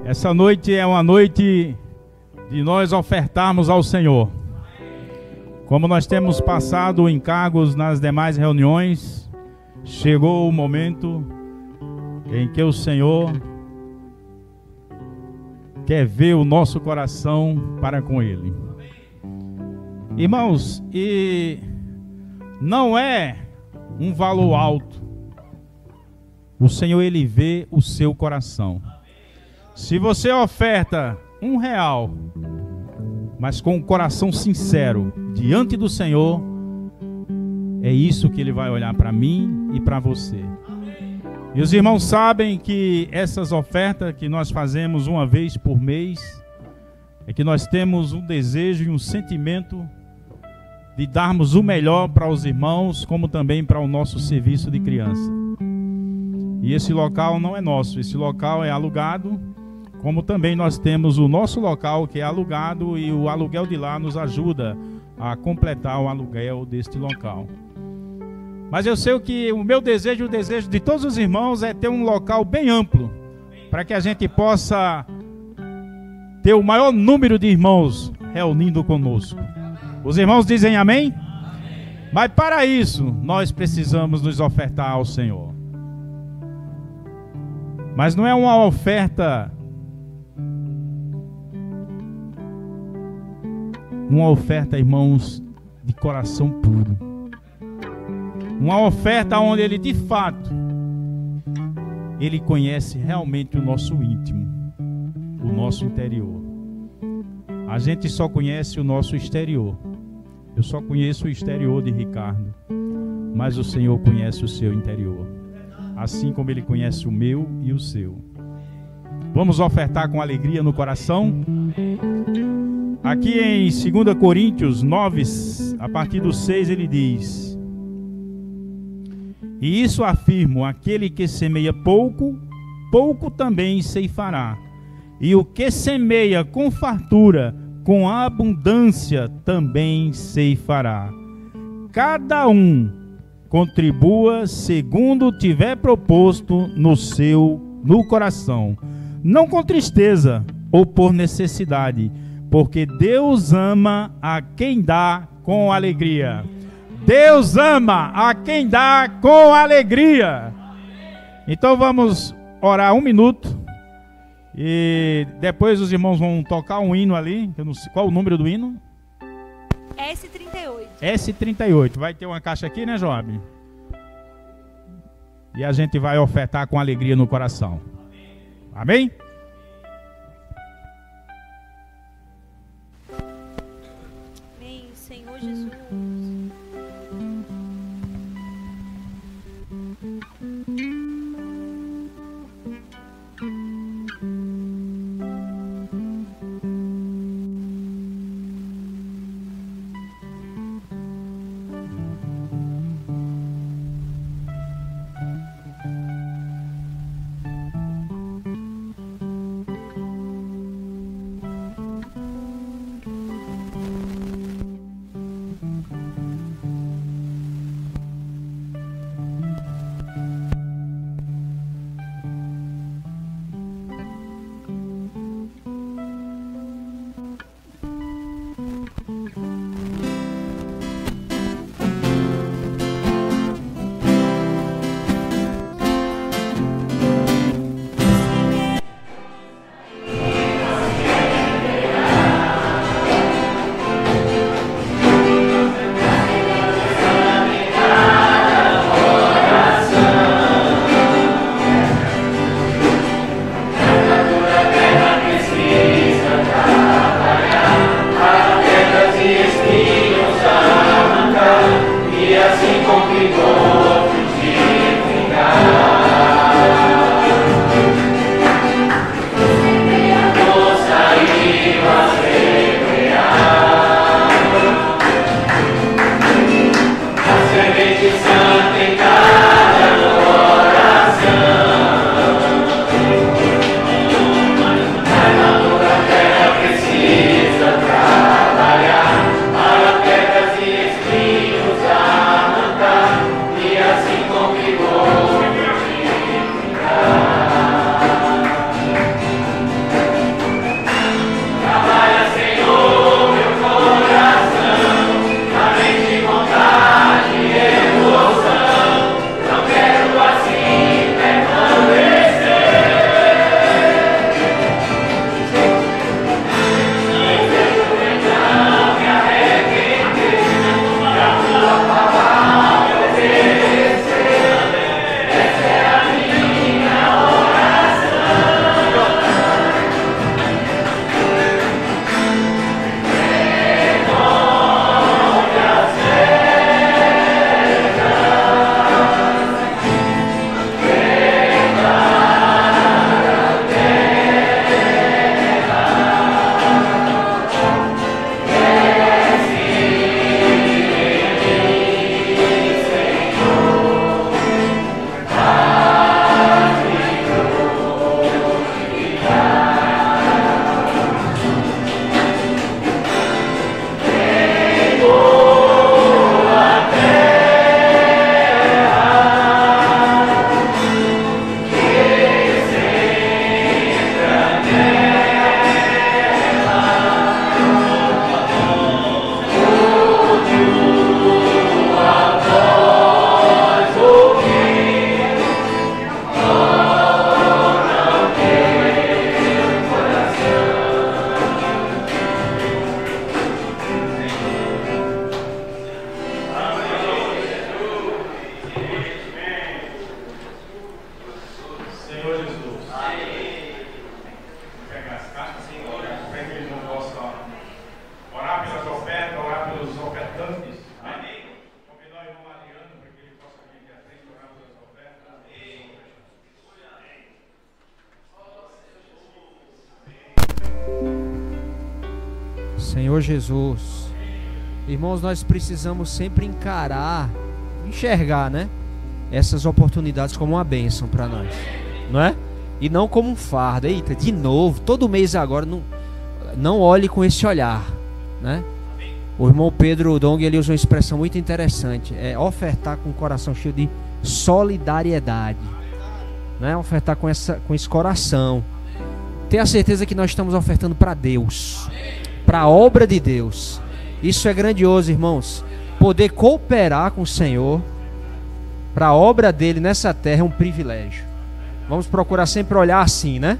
Essa noite é uma noite de nós ofertarmos ao Senhor. Como nós temos passado encargos nas demais reuniões, chegou o momento em que o Senhor quer ver o nosso coração para com Ele. Irmãos, e não é um valor alto. O Senhor, Ele vê o seu coração. Se você oferta R$1, mas com o coração sincero diante do Senhor, é isso que Ele vai olhar para mim e para você. E os irmãos sabem que essas ofertas que nós fazemos uma vez por mês, é que nós temos um desejo e um sentimento de darmos o melhor para os irmãos, como também para o nosso serviço de criança. E esse local não é nosso, esse local é alugado, como também nós temos o nosso local que é alugado, e o aluguel de lá nos ajuda a completar o aluguel deste local. Mas eu sei que o meu desejo, o desejo de todos os irmãos é ter um local bem amplo, para que a gente possa ter o maior número de irmãos reunindo conosco. Os irmãos dizem amém? Amém. Mas para isso, nós precisamos nos ofertar ao Senhor. Mas não é uma oferta, irmãos, de coração puro. Uma oferta onde Ele, de fato, Ele conhece realmente o nosso íntimo, o nosso interior. A gente só conhece o nosso exterior. Eu só conheço o exterior de Ricardo, mas o Senhor conhece o seu interior, assim como Ele conhece o meu e o seu. Vamos ofertar com alegria no coração. Aqui em 2 Coríntios 9, a partir do 6, ele diz: e isso afirmo, aquele que semeia pouco, pouco também ceifará. E o que semeia com fartura, com abundância também ceifará. Cada um contribua segundo tiver proposto no coração, não com tristeza ou por necessidade, porque Deus ama a quem dá com alegria. Deus ama a quem dá com alegria. Então vamos orar 1 minuto. E depois os irmãos vão tocar um hino ali. Eu não sei qual o número do hino. S38. S38. Vai ter uma caixa aqui, né, Joab? E a gente vai ofertar com alegria no coração. Amém? Amém, Senhor Jesus. Senhor Jesus. Irmãos, nós precisamos sempre enxergar, né? Essas oportunidades como uma bênção para nós, não é? E não como um fardo. Eita, de novo, todo mês agora, não olhe com esse olhar, né? O irmão Pedro Dong, ele usa uma expressão muito interessante, é ofertar com o coração cheio de solidariedade, né? Ofertar com esse coração. Ter a certeza que nós estamos ofertando para Deus, para a obra de Deus. Isso é grandioso, irmãos. Poder cooperar com o Senhor para a obra dele nessa terra é um privilégio. Vamos procurar sempre olhar assim, né?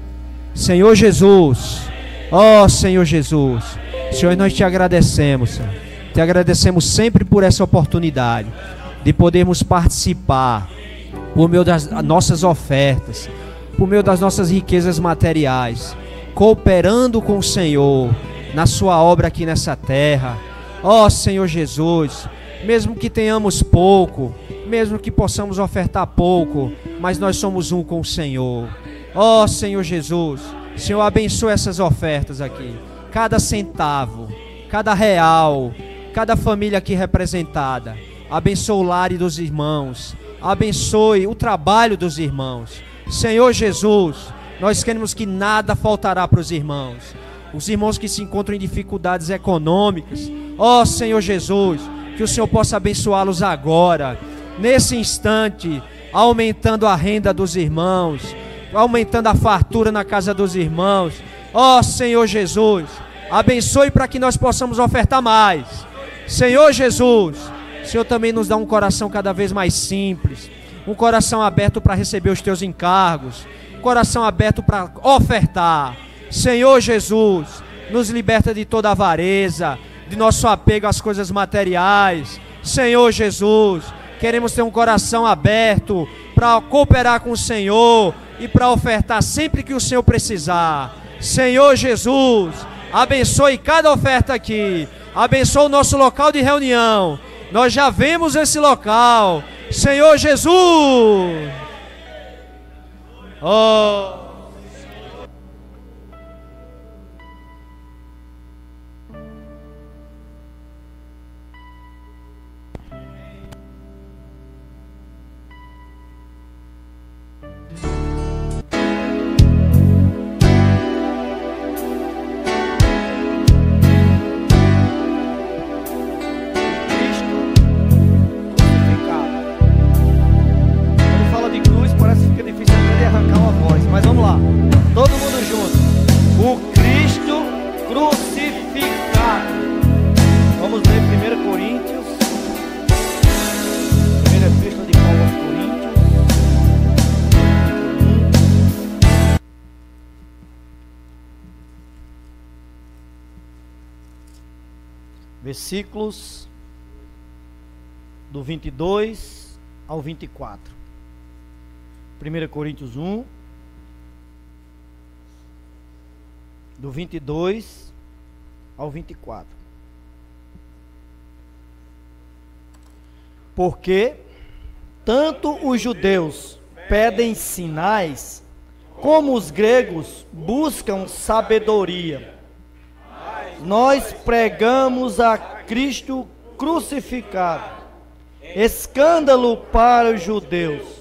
Senhor Jesus, ó Senhor Jesus, Senhor, nós te agradecemos, Senhor. Te agradecemos sempre por essa oportunidade de podermos participar por meio das nossas ofertas, por meio das nossas riquezas materiais, cooperando com o Senhor na sua obra aqui nessa terra. Ó Senhor Jesus, mesmo que tenhamos pouco, mesmo que possamos ofertar pouco, mas nós somos um com o Senhor. Ó Senhor Jesus, Senhor, abençoa essas ofertas aqui, cada centavo, cada real, cada família aqui representada. Abençoa o lar dos irmãos, abençoe o trabalho dos irmãos. Senhor Jesus, nós queremos que nada faltará para os irmãos que se encontram em dificuldades econômicas. Ó Senhor Jesus, que o Senhor possa abençoá-los agora, nesse instante, aumentando a renda dos irmãos, aumentando a fartura na casa dos irmãos. Ó Senhor Jesus, abençoe para que nós possamos ofertar mais. Senhor Jesus, o Senhor também nos dá um coração cada vez mais simples, um coração aberto para receber os teus encargos, um coração aberto para ofertar. Senhor Jesus, nos liberta de toda avareza, de nosso apego às coisas materiais. Senhor Jesus, queremos ter um coração aberto para cooperar com o Senhor e para ofertar sempre que o Senhor precisar. Senhor Jesus, abençoe cada oferta aqui, abençoe o nosso local de reunião. Nós já vemos esse local. Senhor Jesus, oh, mas vamos lá, todo mundo junto. O Cristo crucificado. Vamos ler 1 Coríntios, primeira epístola de Paulo aos Coríntios, versículos do 22 ao 24. 1 Coríntios 1, do 22 ao 24. Porque tanto os judeus pedem sinais, como os gregos buscam sabedoria. Nós pregamos a Cristo crucificado, escândalo para os judeus,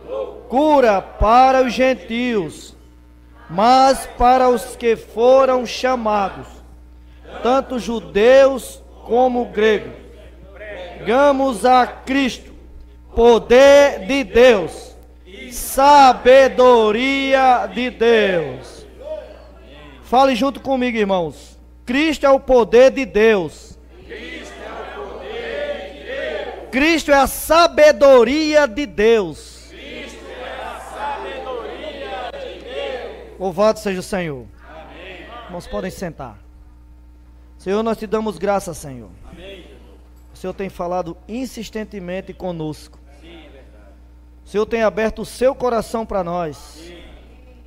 loucura para os gentios, mas para os que foram chamados, tanto judeus como gregos, pregamos a Cristo, poder de Deus, sabedoria de Deus. Fale junto comigo, irmãos. Cristo é o poder de Deus. Cristo é a sabedoria de Deus. Louvado seja o Senhor. Amém. Irmãos, podem sentar. Senhor, nós te damos graças, Senhor. Amém. O Senhor tem falado insistentemente conosco. Sim, o Senhor tem aberto o seu coração para nós. Sim.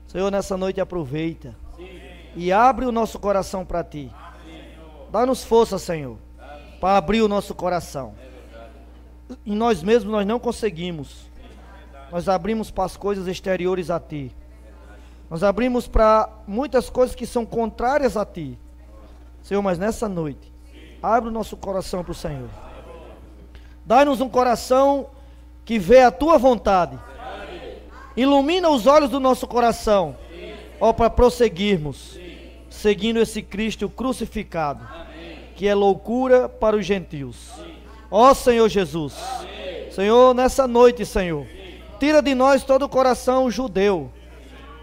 Senhor, nessa noite aproveita. Sim. E abre o nosso coração para ti. Dá-nos força, Senhor, para abrir o nosso coração. Em nós mesmos nós não conseguimos. Nós abrimos para as coisas exteriores a ti. Nós abrimos para muitas coisas que são contrárias a ti. Senhor, mas nessa noite, abre o nosso coração para o Senhor. Dá-nos um coração que vê a Tua vontade. Ilumina os olhos do nosso coração, ó, para prosseguirmos, seguindo esse Cristo crucificado, que é loucura para os gentios. Ó Senhor Jesus, Senhor, nessa noite, Senhor, tira de nós todo o coração judeu,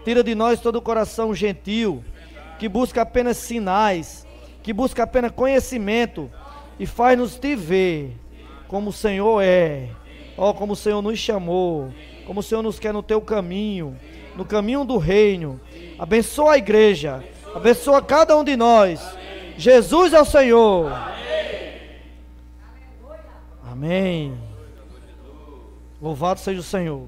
tira de nós todo o coração gentil, que busca apenas sinais, que busca apenas conhecimento, e faz-nos te ver como o Senhor é, ó, como o Senhor nos chamou, como o Senhor nos quer no teu caminho, no caminho do reino. Abençoa a igreja, abençoa cada um de nós. Jesus é o Senhor. Amém. Louvado seja o Senhor.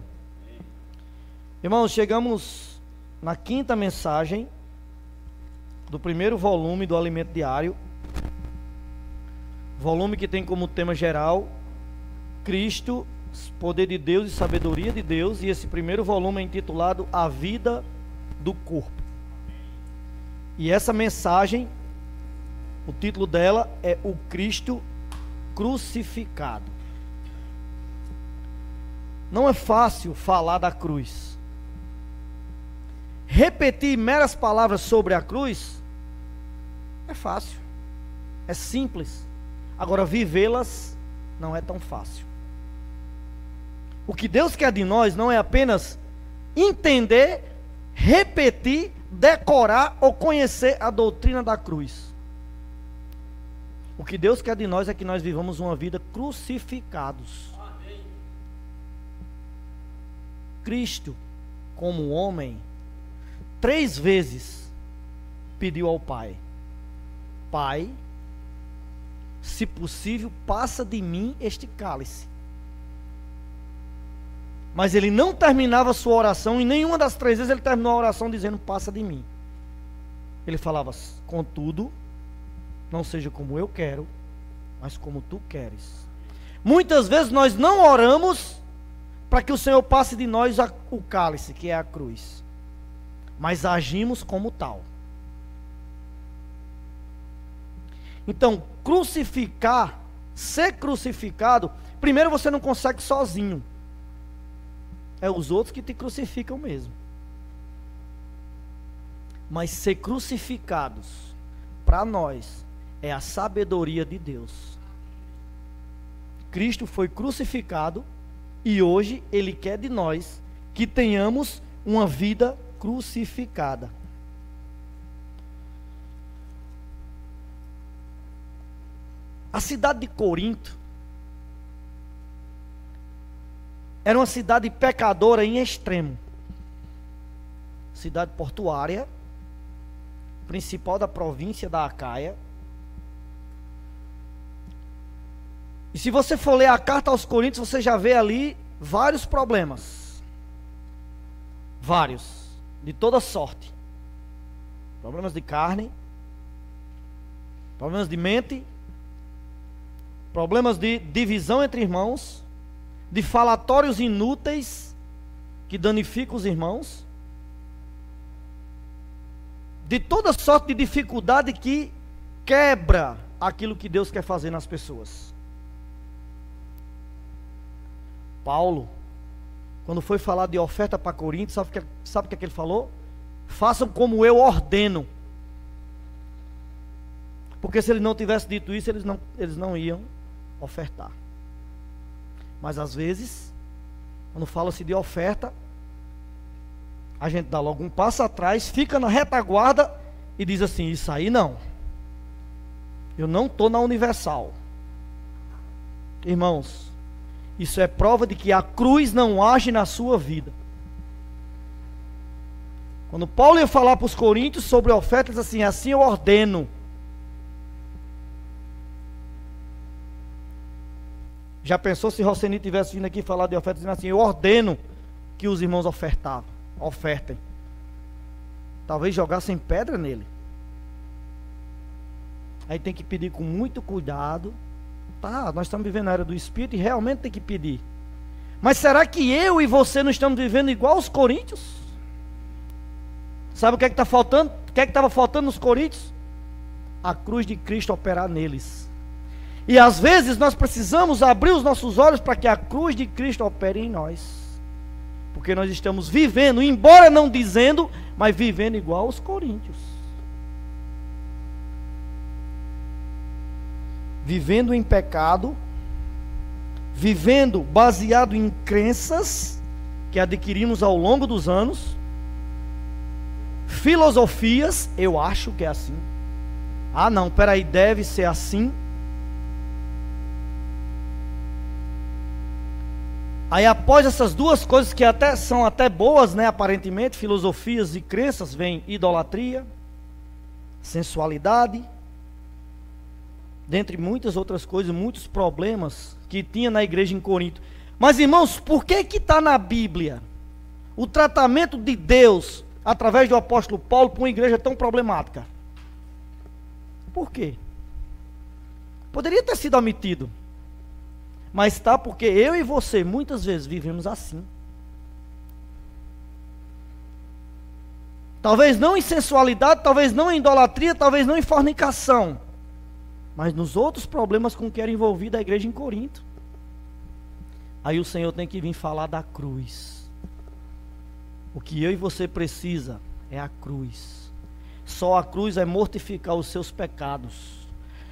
Irmãos, chegamos na quinta mensagem do primeiro volume do Alimento Diário. Volume que tem como tema geral Cristo, poder de Deus e sabedoria de Deus. E esse primeiro volume é intitulado A Vida do Corpo. E essa mensagem, o título dela é O Cristo Crucificado. Não é fácil falar da cruz. Repetir meras palavras sobre a cruz é fácil, é simples. Agora vivê-las não é tão fácil. O que Deus quer de nós não é apenas entender, repetir, decorar ou conhecer a doutrina da cruz. O que Deus quer de nós é que nós vivamos uma vida crucificados. Cristo, como homem, 3 vezes pediu ao Pai: Pai, se possível, passa de mim este cálice. Mas ele não terminava a sua oração, e nenhuma das 3 vezes ele terminou a oração dizendo: passa de mim. Ele falava: contudo, não seja como eu quero, mas como tu queres. Muitas vezes nós não oramos para que o Senhor passe de nós o cálice, que é a cruz, mas agimos como tal. Então, crucificar, ser crucificado, primeiro você não consegue sozinho. É os outros que te crucificam mesmo. Mas ser crucificados, para nós, é a sabedoria de Deus. Cristo foi crucificado e hoje Ele quer de nós que tenhamos uma vida crucificada. A cidade de Corinto era uma cidade pecadora em extremo. Cidade portuária, principal da província da Acaia. E se você for ler a carta aos Coríntios, você já vê ali vários problemas. Vários, de toda sorte. Problemas de carne, problemas de mente, problemas de divisão entre irmãos, de falatórios inúteis que danificam os irmãos, de toda sorte de dificuldade que quebra aquilo que Deus quer fazer nas pessoas. Paulo, quando foi falar de oferta para Corinto, sabe o que ele falou? Façam como eu ordeno. Porque se ele não tivesse dito isso, eles não iam ofertar. Mas às vezes, quando fala-se de oferta, a gente dá logo um passo atrás, fica na retaguarda e diz assim: isso aí não, eu não estou na Universal. Irmãos, isso é prova de que a cruz não age na sua vida. Quando Paulo ia falar para os coríntios sobre ofertas, assim eu ordeno. Já pensou se Roseni tivesse vindo aqui falar de ofertas, dizendo assim: eu ordeno que os irmãos ofertem. Talvez jogassem pedra nele. Aí tem que pedir com muito cuidado. Tá, nós estamos vivendo na era do Espírito e realmente tem que pedir. Mas será que eu e você não estamos vivendo igual os coríntios? Sabe o que é que está faltando? O que é que estava faltando nos coríntios? a cruz de Cristo operar neles. E às vezes nós precisamos abrir os nossos olhos para que a cruz de Cristo opere em nós. Porque nós estamos vivendo, embora não dizendo, mas vivendo igual aos coríntios. Vivendo em pecado, vivendo baseado em crenças que adquirimos ao longo dos anos, filosofias, eu acho que é assim. Ah não, peraí, deve ser assim. Aí após essas duas coisas que são até boas, né, aparentemente, filosofias e crenças, vem idolatria, sensualidade, dentre muitas outras coisas, muitos problemas que tinha na igreja em Corinto. Mas irmãos, por que está na Bíblia o tratamento de Deus através do apóstolo Paulo para uma igreja tão problemática? Por quê? Poderia ter sido omitido, mas está porque eu e você muitas vezes vivemos assim. Talvez não em sensualidade, talvez não em idolatria, talvez não em fornicação, mas nos outros problemas com que era envolvida a igreja em Corinto. Aí o Senhor tem que vir falar da cruz. O que eu e você precisa é a cruz. Só a cruz vai mortificar os seus pecados.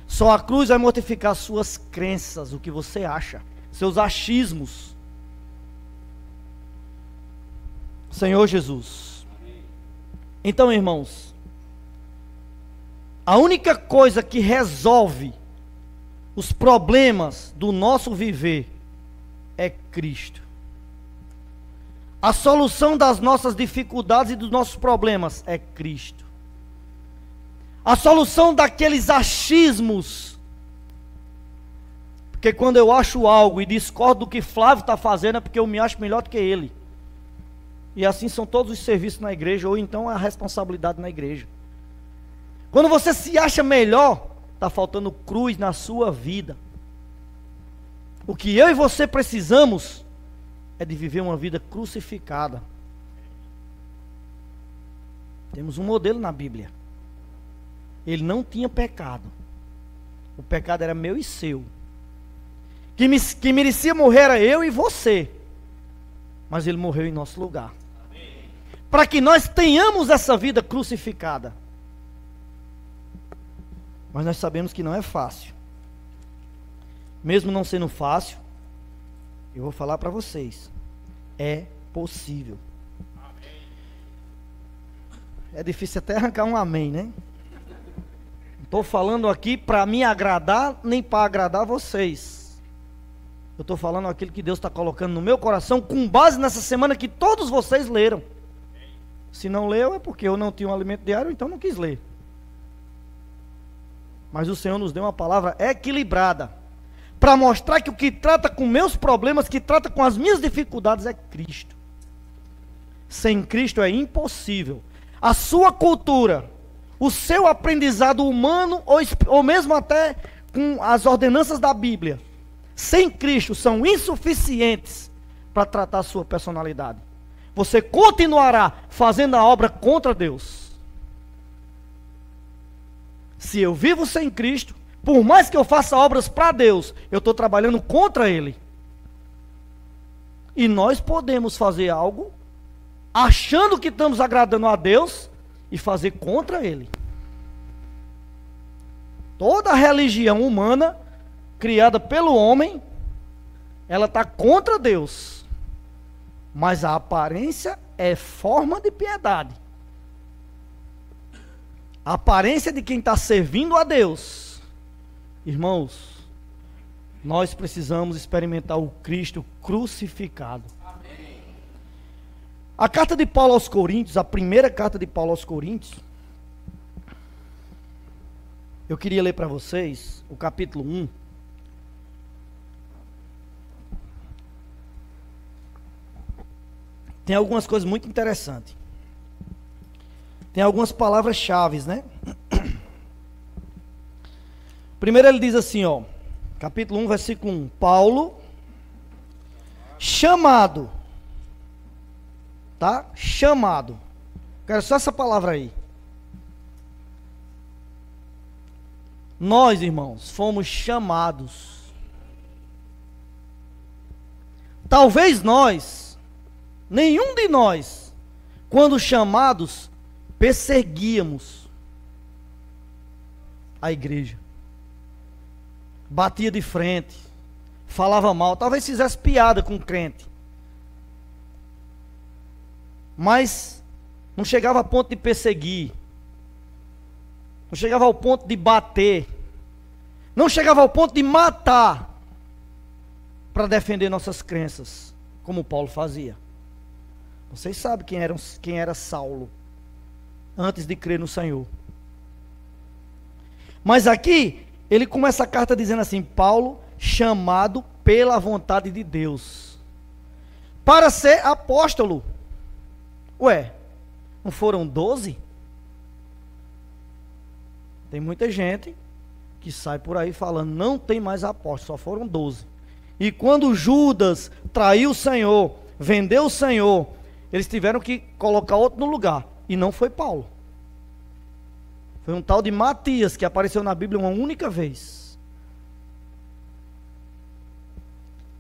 Só a cruz vai mortificar suas crenças, o que você acha, seus achismos. Senhor Jesus. Então, irmãos, a única coisa que resolve os problemas do nosso viver é Cristo. A solução das nossas dificuldades e dos nossos problemas é Cristo. A solução daqueles achismos, porque quando eu acho algo e discordo do que Flávio está fazendo, é porque eu me acho melhor do que ele. E assim são todos os serviços na igreja, ou então a responsabilidade na igreja. Quando você se acha melhor, está faltando cruz na sua vida. O que eu e você precisamos é de viver uma vida crucificada. Temos um modelo na Bíblia. Ele não tinha pecado. O pecado era meu e seu. Quem merecia morrer era eu e você. Mas ele morreu em nosso lugar. Para que nós tenhamos essa vida crucificada. Mas nós sabemos que não é fácil. Mesmo não sendo fácil, eu vou falar para vocês, é possível. É difícil até arrancar um amém, né? Não estou falando aqui para me agradar, nem para agradar vocês. Eu estou falando aquilo que Deus está colocando no meu coração, com base nessa semana que todos vocês leram. Se não leu, é porque eu não tinha um alimento diário, então não quis ler. Mas o Senhor nos deu uma palavra equilibrada, para mostrar que o que trata com meus problemas, que trata com as minhas dificuldades é Cristo. Sem Cristo é impossível. A sua cultura, o seu aprendizado humano, ou mesmo até com as ordenanças da Bíblia, sem Cristo são insuficientes para tratar a sua personalidade. Você continuará fazendo a obra contra Deus. Se eu vivo sem Cristo, por mais que eu faça obras para Deus, eu estou trabalhando contra Ele. E nós podemos fazer algo, achando que estamos agradando a Deus, e fazer contra Ele. Toda religião humana, criada pelo homem, ela está contra Deus. Mas a aparência é forma de piedade. A aparência de quem está servindo a Deus. Irmãos, nós precisamos experimentar o Cristo crucificado. Amém. A carta de Paulo aos Coríntios, a primeira carta de Paulo aos Coríntios, eu queria ler para vocês o capítulo 1. Tem algumas coisas muito interessantes. Tem algumas palavras-chave, né? Primeiro ele diz assim, ó, capítulo 1, versículo 1. Paulo, chamado, tá? Chamado. Quero só essa palavra aí. Nós, irmãos, fomos chamados. Talvez nós, nenhum de nós, quando chamados, perseguíamos a igreja. Batia de frente, falava mal, talvez fizesse piada com o crente. Mas não chegava a ponto de perseguir. Não chegava ao ponto de bater. Não chegava ao ponto de matar para defender nossas crenças, como Paulo fazia. Vocês sabem quem era Saulo antes de crer no Senhor. Mas aqui ele começa a carta dizendo assim: Paulo, chamado pela vontade de Deus para ser apóstolo. Ué, não foram 12? Tem muita gente que sai por aí falando, não tem mais apóstolo, só foram 12. E quando Judas traiu o Senhor, vendeu o Senhor, eles tiveram que colocar outro no lugar. E não foi Paulo. Foi um tal de Matias, que apareceu na Bíblia uma única vez.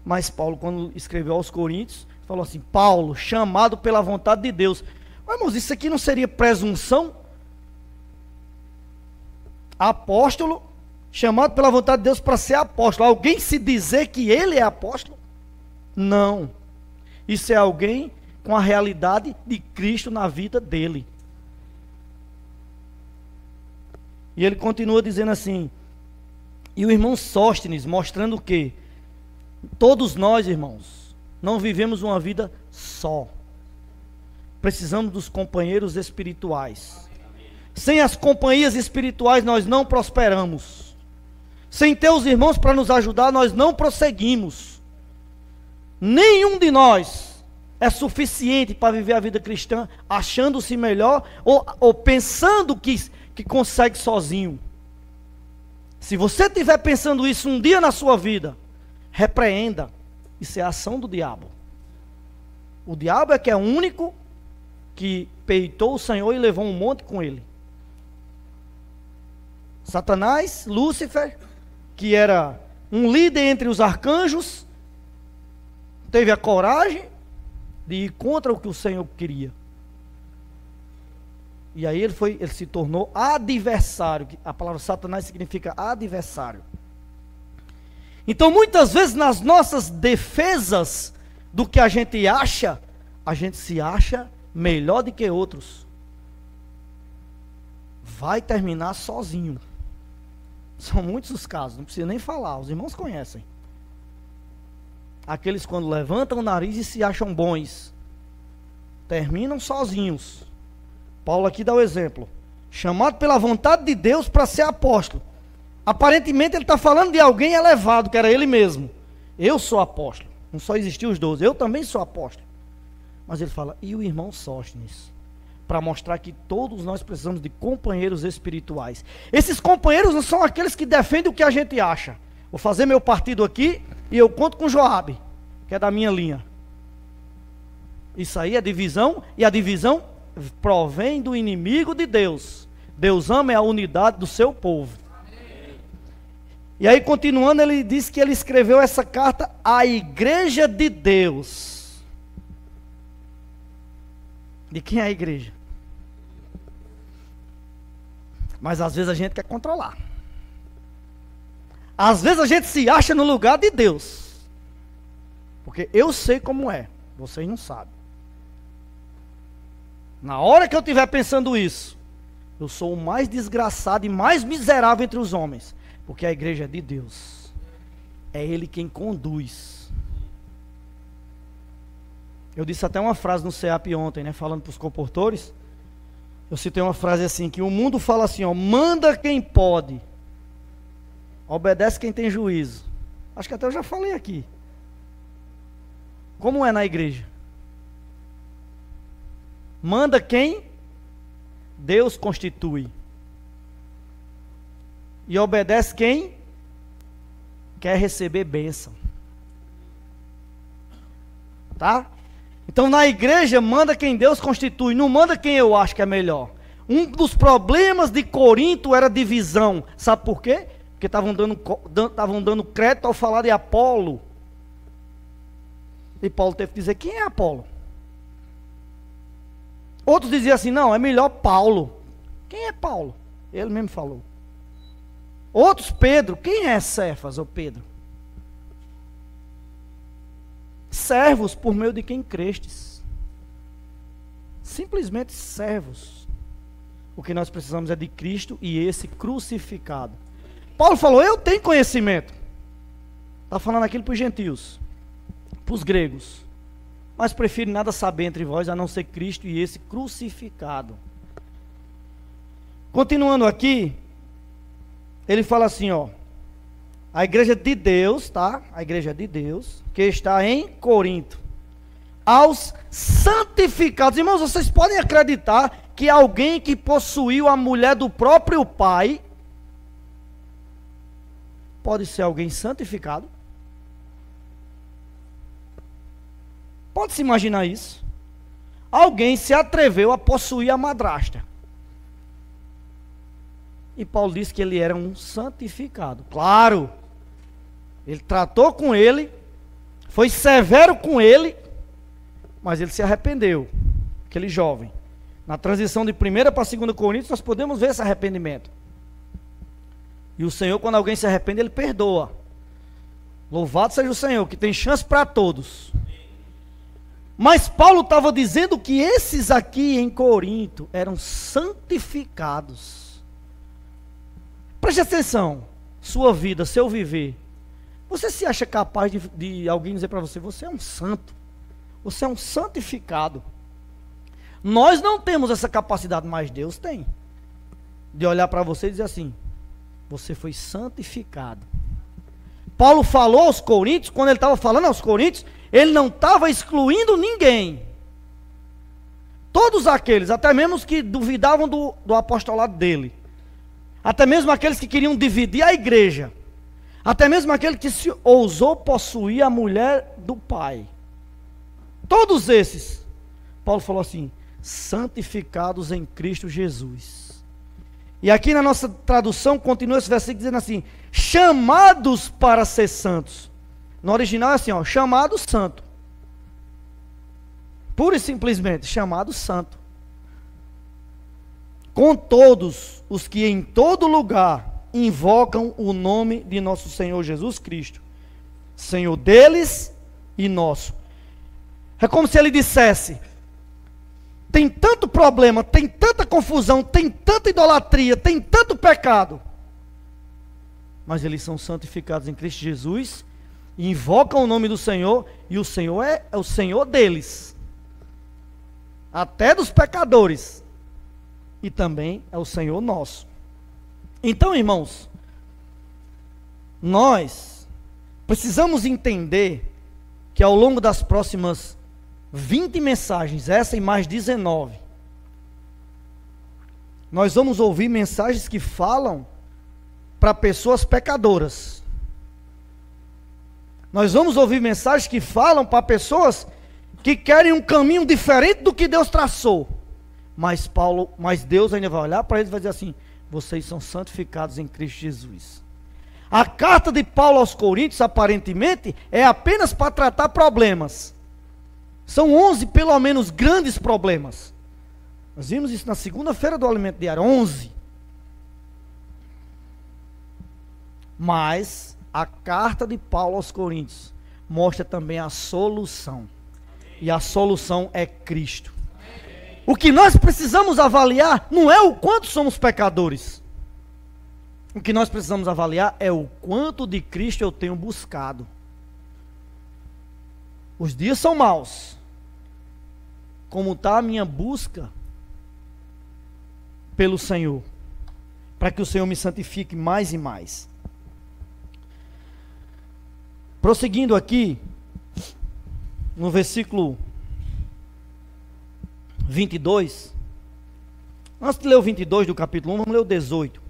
Mas Paulo, quando escreveu aos Coríntios, falou assim: Paulo, chamado pela vontade de Deus. Mas, irmãos, isso aqui não seria presunção? Apóstolo, chamado pela vontade de Deus para ser apóstolo. Alguém se dizer que ele é apóstolo? Não. Isso é alguém com a realidade de Cristo na vida dele. E ele continua dizendo assim, e o irmão Sóstenes, mostrando o quê? Todos nós, irmãos, não vivemos uma vida só. Precisamos dos companheiros espirituais. Sem as companhias espirituais nós não prosperamos. Sem ter os irmãos para nos ajudar, nós não prosseguimos. Nenhum de nós é suficiente para viver a vida cristã achando-se melhor ou pensando que consegue sozinho. Se você estiver pensando isso um dia na sua vida, repreenda. Isso é a ação do diabo. O diabo é que é o único que peitou o Senhor e levou um monte com ele. Satanás, Lúcifer, que era um líder entre os arcanjos, teve a coragem de ir contra o que o Senhor queria. E aí ele se tornou adversário. A palavra Satanás significa adversário. Então muitas vezes nas nossas defesas do que a gente se acha melhor do que outros. Vai terminar sozinho. São muitos os casos, não precisa nem falar, os irmãos conhecem. Aqueles quando levantam o nariz e se acham bons, terminam sozinhos. Paulo aqui dá o exemplo. Chamado pela vontade de Deus para ser apóstolo. Aparentemente ele está falando de alguém elevado, que era ele mesmo. Eu sou apóstolo. Não só existiam os 12, eu também sou apóstolo. Mas ele fala, e o irmão Sóstenes? Para mostrar que todos nós precisamos de companheiros espirituais. Esses companheiros não são aqueles que defendem o que a gente acha. Vou fazer meu partido aqui e eu conto com Joabe, que é da minha linha. Isso aí é divisão, e a divisão provém do inimigo de Deus. Deus ama a unidade do seu povo. E aí, continuando, ele diz que ele escreveu essa carta à igreja de Deus. De quem é a igreja? Mas às vezes a gente quer controlar. Às vezes a gente se acha no lugar de Deus. Porque eu sei como é, vocês não sabem. Na hora que eu estiver pensando isso, eu sou o mais desgraçado e mais miserável entre os homens. Porque a igreja é de Deus. É Ele quem conduz. Eu disse até uma frase no CEAP ontem, né, falando para os comportores. Eu citei uma frase assim, que o mundo fala assim, ó, manda quem pode, obedece quem tem juízo. Acho que até eu já falei aqui. Como é na igreja? Manda quem Deus constitui. E obedece quem quer receber bênção. Tá? Então na igreja manda quem Deus constitui, não manda quem eu acho que é melhor. Um dos problemas de Corinto era divisão. Sabe por quê? porque estavam dando crédito ao falar de Apolo. E Paulo teve que dizer: quem é Apolo? Outros diziam assim: não, é melhor Paulo. Quem é Paulo? Ele mesmo falou. Outros: Pedro. Quem é Cefas ou Pedro? Servos por meio de quem crestes. Simplesmente servos. O que nós precisamos é de Cristo e esse crucificado. Paulo falou: eu tenho conhecimento. Está falando aquilo para os gentios, para os gregos. Mas prefiro nada saber entre vós, a não ser Cristo e esse crucificado. Continuando aqui, ele fala assim, ó: a igreja de Deus, tá? A igreja de Deus, que está em Corinto, aos santificados. Irmãos, vocês podem acreditar que alguém que possuiu a mulher do próprio pai pode ser alguém santificado? Pode se imaginar isso? Alguém se atreveu a possuir a madrasta. E Paulo disse que ele era um santificado. Claro, ele tratou com ele, foi severo com ele, mas ele se arrependeu, aquele jovem. Na transição de 1ª para 2 Coríntios, nós podemos ver esse arrependimento. E o Senhor, quando alguém se arrepende, ele perdoa. Louvado seja o Senhor, que tem chance para todos. Mas Paulo estava dizendo que esses aqui em Corinto eram santificados. Preste atenção, sua vida, seu viver. Você se acha capaz de alguém dizer para você: você é um santo, você é um santificado? Nós não temos essa capacidade, mas Deus tem. De olhar para você e dizer assim: você foi santificado. Paulo falou aos coríntios, quando ele estava falando aos coríntios, ele não estava excluindo ninguém. Todos aqueles, até mesmo os que duvidavam do apostolado dele, até mesmo aqueles que queriam dividir a igreja, até mesmo aquele que se ousou possuir a mulher do pai, todos esses, Paulo falou assim: santificados em Cristo Jesus. E aqui na nossa tradução continua esse versículo dizendo assim: chamados para ser santos. No original é assim, ó: chamado santo. Pura e simplesmente, chamado santo. Com todos os que em todo lugar invocam o nome de nosso Senhor Jesus Cristo, Senhor deles e nosso. É como se ele dissesse: tem tanto problema, tem tanta confusão, tem tanta idolatria, tem tanto pecado, mas eles são santificados em Cristo Jesus, invocam o nome do Senhor, e o Senhor é o Senhor deles, até dos pecadores, e também é o Senhor nosso. Então, irmãos, nós precisamos entender que ao longo das próximas 20 mensagens, essa e mais 19, nós vamos ouvir mensagens que falam para pessoas pecadoras. Nós vamos ouvir mensagens que falam para pessoas que querem um caminho diferente do que Deus traçou. Mas Deus ainda vai olhar para eles e vai dizer assim: vocês são santificados em Cristo Jesus. A carta de Paulo aos Coríntios, aparentemente, é apenas para tratar problemas. São 11, pelo menos, grandes problemas. Nós vimos isso na segunda-feira do Alimento Diário, 11. Mas a carta de Paulo aos Coríntios mostra também a solução. E a solução é Cristo. O que nós precisamos avaliar não é o quanto somos pecadores. O que nós precisamos avaliar é o quanto de Cristo eu tenho buscado. Os dias são maus. Como está a minha busca pelo Senhor, para que o Senhor me santifique mais e mais. Prosseguindo aqui, no versículo 22, antes de ler o 22 do capítulo 1, vamos ler o 18.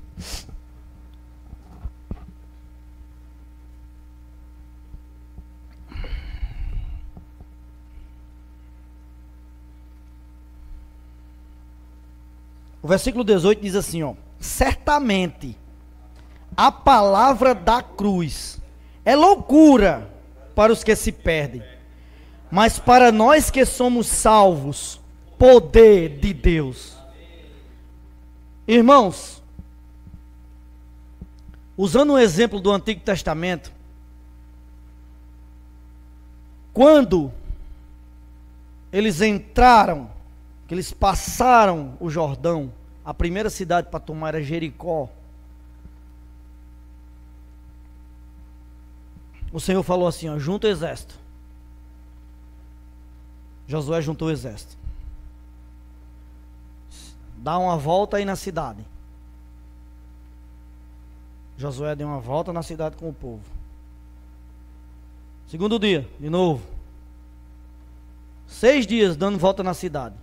O versículo 18 diz assim, ó: certamente a palavra da cruz é loucura para os que se perdem, mas para nós que somos salvos, poder de Deus. Irmãos, usando um exemplo do Antigo Testamento, quando eles entraram, que eles passaram o Jordão, a primeira cidade para tomar era Jericó, o Senhor falou assim, ó, junta o exército. Josué juntou o exército. Dá uma volta aí na cidade. Josué deu uma volta na cidade com o povo. Segundo dia, de novo. 6 dias dando volta na cidade.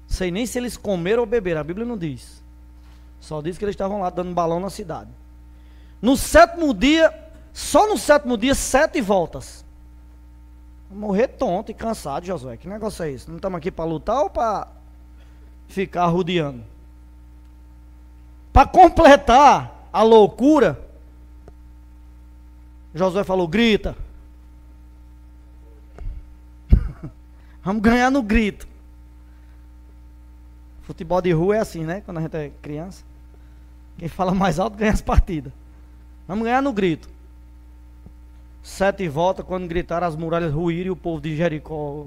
Sei nem se eles comeram ou beberam, a Bíblia não diz. Só diz que eles estavam lá dando balão na cidade. No 7º dia, só no 7º dia, 7 voltas. Vou morrer tonto e cansado, Josué. Que negócio é esse? Não estamos aqui para lutar ou para ficar rodeando? Para completar a loucura, Josué falou, grita. Vamos ganhar no grito. Futebol de rua é assim, né? Quando a gente é criança. Quem fala mais alto ganha as partidas. Vamos ganhar no grito. 7 voltas, quando gritaram, as muralhas ruíram e o povo de Jericó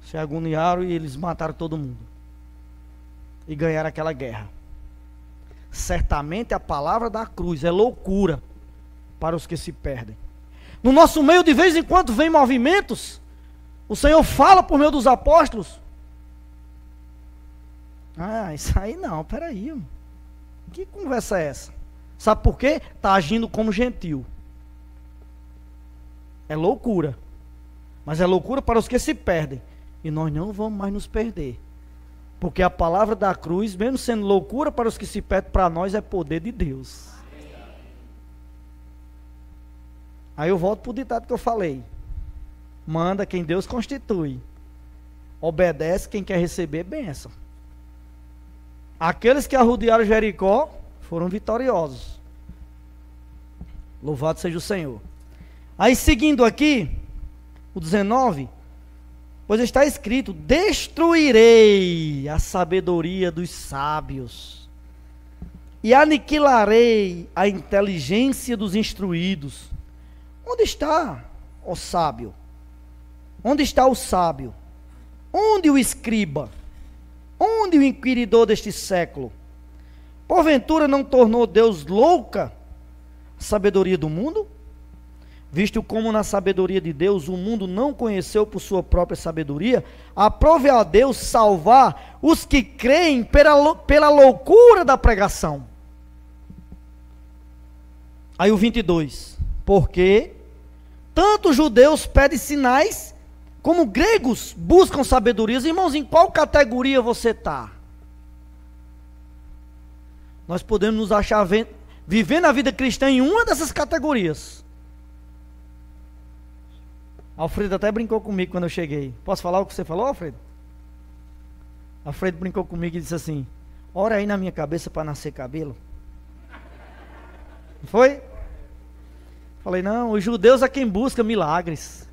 se agoniaram e eles mataram todo mundo. E ganharam aquela guerra. Certamente a palavra da cruz é loucura para os que se perdem. No nosso meio, de vez em quando, vem movimentos. O Senhor fala por meio dos apóstolos. Ah, isso aí não, peraí. Mano. Que conversa é essa? Sabe por quê? Está agindo como gentil. É loucura. Mas é loucura para os que se perdem. E nós não vamos mais nos perder. Porque a palavra da cruz, mesmo sendo loucura para os que se perdem, para nós é poder de Deus. Aí eu volto para o ditado que eu falei. Manda quem Deus constitui. Obedece quem quer receber bênção. Aqueles que arrodearam Jericó foram vitoriosos. Louvado seja o Senhor. Aí seguindo aqui, o 19, pois está escrito, destruirei a sabedoria dos sábios e aniquilarei a inteligência dos instruídos. Onde está o sábio? Onde está o sábio? Onde o escriba? Onde o inquiridor deste século? Porventura não tornou Deus louca a sabedoria do mundo? Visto como na sabedoria de Deus o mundo não conheceu por sua própria sabedoria, aprove a Deus salvar os que creem pela loucura da pregação. Aí o 22, porque tanto os judeus pedem sinais, como gregos buscam sabedorias. Irmãos, em qual categoria você está? Nós podemos nos achar vivendo a vida cristã em uma dessas categorias. Alfredo até brincou comigo quando eu cheguei. Posso falar o que você falou, Alfredo? Alfredo brincou comigo e disse assim, ora aí na minha cabeça para nascer cabelo. Foi? Falei, não, os judeus é quem busca milagres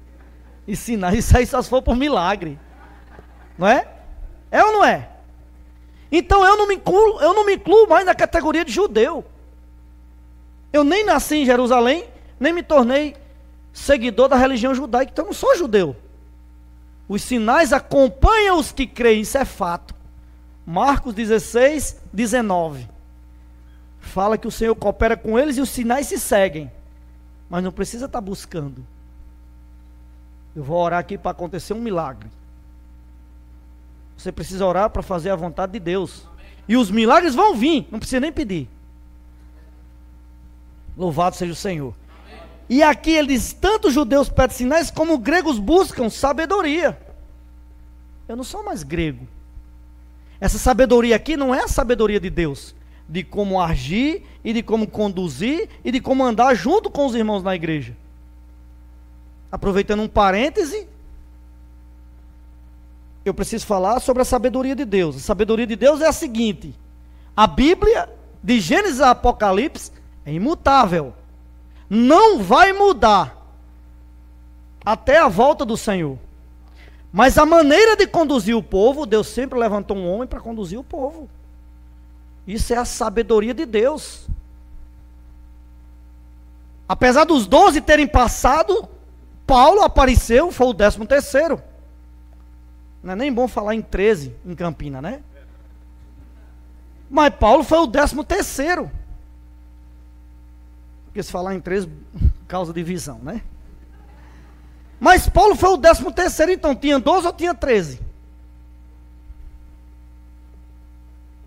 e sinais. Isso aí só se for por milagre. Não é? É ou não é? Então eu não me incluo mais na categoria de judeu. Eu nem nasci em Jerusalém, nem me tornei seguidor da religião judaica, então eu não sou judeu. Os sinais acompanham os que creem, isso é fato. Marcos 16, 19. Fala que o Senhor coopera com eles e os sinais se seguem. Mas não precisa estar buscando. Eu vou orar aqui para acontecer um milagre. Você precisa orar para fazer a vontade de Deus. E os milagres vão vir, não precisa nem pedir. Louvado seja o Senhor. E aqui ele diz, tanto os judeus pedem sinais, como os gregos buscam sabedoria. Eu não sou mais grego. Essa sabedoria aqui não é a sabedoria de Deus, de como agir, e de como conduzir, e de como andar junto com os irmãos na igreja. Aproveitando um parêntese, eu preciso falar sobre a sabedoria de Deus. A sabedoria de Deus é a seguinte, a Bíblia, de Gênesis a Apocalipse, é imutável, não vai mudar até a volta do Senhor. Mas a maneira de conduzir o povo, Deus sempre levantou um homem para conduzir o povo. Isso é a sabedoria de Deus. Apesar dos 12 terem passado, Paulo apareceu, foi o 13º. Não é nem bom falar em 13 em Campina, né? Mas Paulo foi o 13º. Porque se falar em 13, causa divisão, né? Mas Paulo foi o 13º, então tinha 12 ou tinha 13?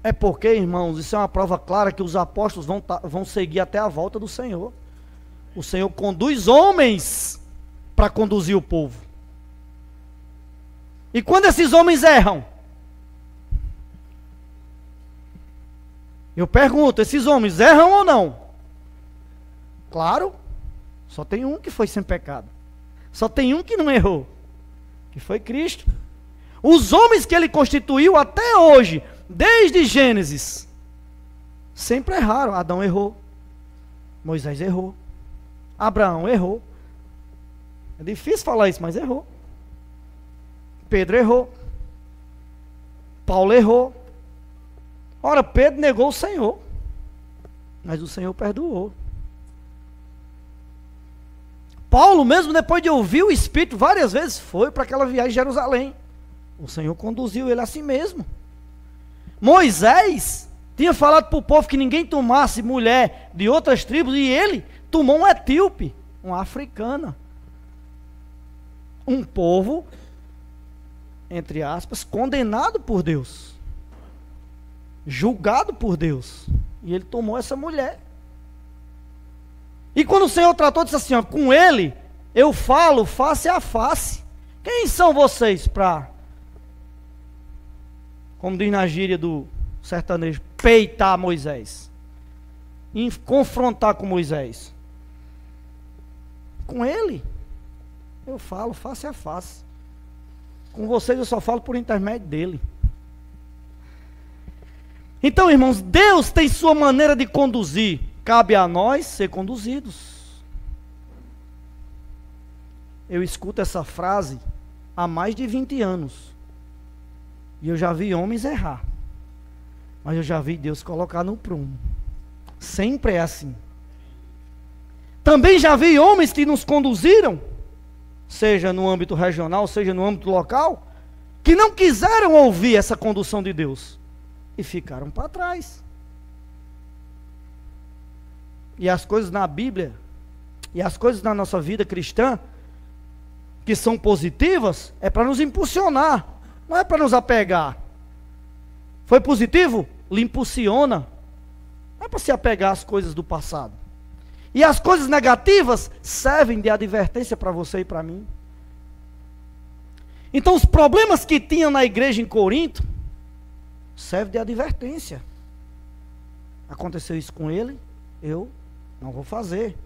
É porque, irmãos, isso é uma prova clara que os apóstolos vão seguir até a volta do Senhor. O Senhor conduz homens para conduzir o povo. E quando esses homens erram, eu pergunto, esses homens erram ou não? Claro, só tem um que foi sem pecado. Só tem um que não errou, que foi Cristo. Os homens que ele constituiu até hoje, desde Gênesis, sempre erraram. Adão errou, Moisés errou, Abraão errou. É difícil falar isso, mas errou. Pedro errou, Paulo errou. Ora, Pedro negou o Senhor, mas o Senhor perdoou. Paulo, mesmo depois de ouvir o Espírito várias vezes, foi para aquela viagem a Jerusalém. O Senhor conduziu ele a si mesmo. Moisés tinha falado para o povo que ninguém tomasse mulher de outras tribos, e ele tomou um etíope, uma africana. Um povo, entre aspas, condenado por Deus, julgado por Deus, e ele tomou essa mulher. E quando o Senhor tratou, disse assim, ó, com ele eu falo face a face. Quem são vocês para, como diz na gíria do sertanejo, peitar Moisés, e confrontar com Moisés? Com ele eu falo face a face. Com vocês eu só falo por intermédio dele. Então, irmãos, Deus tem sua maneira de conduzir. Cabe a nós ser conduzidos. Eu escuto essa frase há mais de 20 anos. E eu já vi homens errar. Mas eu já vi Deus colocar no prumo. Sempre é assim. Também já vi homens que nos conduziram, seja no âmbito regional, seja no âmbito local, que não quiseram ouvir essa condução de Deus e ficaram para trás. E as coisas na Bíblia, e as coisas na nossa vida cristã, que são positivas, é para nos impulsionar, não é para nos apegar. Foi positivo? Lhe impulsiona. Não é para se apegar às coisas do passado. E as coisas negativas servem de advertência para você e para mim. Então os problemas que tinham na igreja em Corinto, servem de advertência. Aconteceu isso com ele, eu não vou fazer,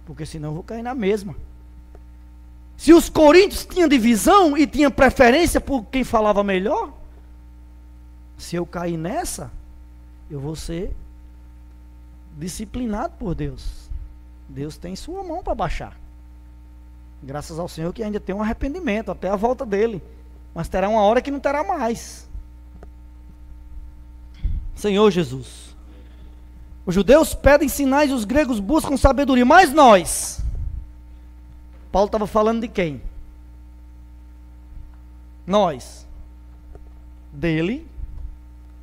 porque senão eu vou cair na mesma. Se os coríntios tinham divisão e tinham preferência por quem falava melhor, se eu cair nessa, eu vou ser disciplinado por Deus. Deus tem sua mão para baixar. Graças ao Senhor que ainda tem um arrependimento até a volta dele, mas terá uma hora que não terá mais. Senhor Jesus, os judeus pedem sinais e os gregos buscam sabedoria, mas nós, Paulo estava falando de quem? Nós, dele,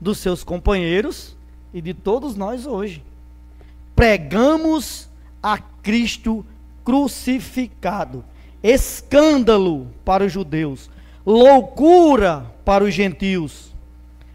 dos seus companheiros e de todos nós hoje. Pregamos a Cristo crucificado, escândalo para os judeus, loucura para os gentios,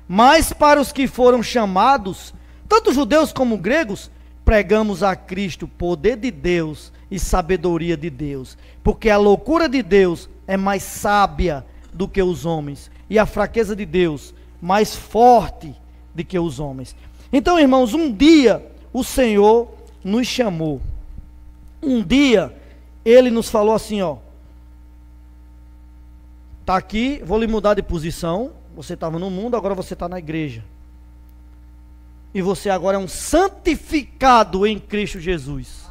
mas para os que foram chamados, tanto judeus como gregos, pregamos a Cristo, poder de Deus e sabedoria de Deus, porque a loucura de Deus é mais sábia do que os homens, e a fraqueza de Deus mais forte do que os homens. Então, irmãos, um dia o Senhor nos chamou. Um dia Ele nos falou assim, ó, tá aqui, vou lhe mudar de posição. Você estava no mundo, agora você está na igreja. E você agora é um santificado em Cristo Jesus.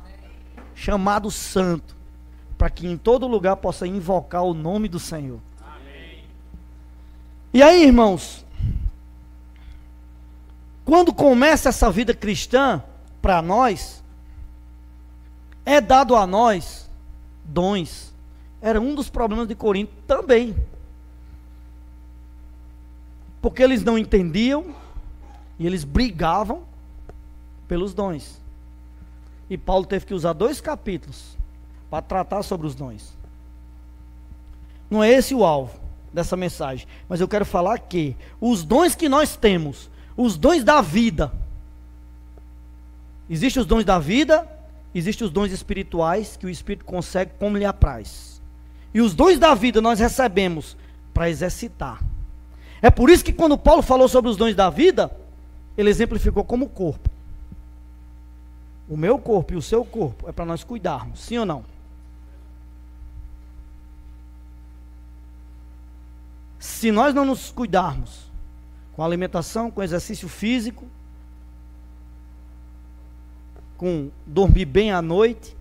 Chamado santo. Para que em todo lugar possa invocar o nome do Senhor. E aí, irmãos, quando começa essa vida cristã, para nós, é dado a nós dons. Era um dos problemas de Corinto também. Porque eles não entendiam e eles brigavam pelos dons. E Paulo teve que usar 2 capítulos para tratar sobre os dons. Não é esse o alvo dessa mensagem, mas eu quero falar que os dons que nós temos, os dons da vida, existem os dons da vida, existem os dons espirituais que o Espírito consegue como lhe apraz. E os dons da vida nós recebemos para exercitar. É por isso que quando Paulo falou sobre os dons da vida, ele exemplificou como o corpo. O meu corpo e o seu corpo é para nós cuidarmos, sim ou não? Se nós não nos cuidarmos com alimentação, com exercício físico, com dormir bem à noite,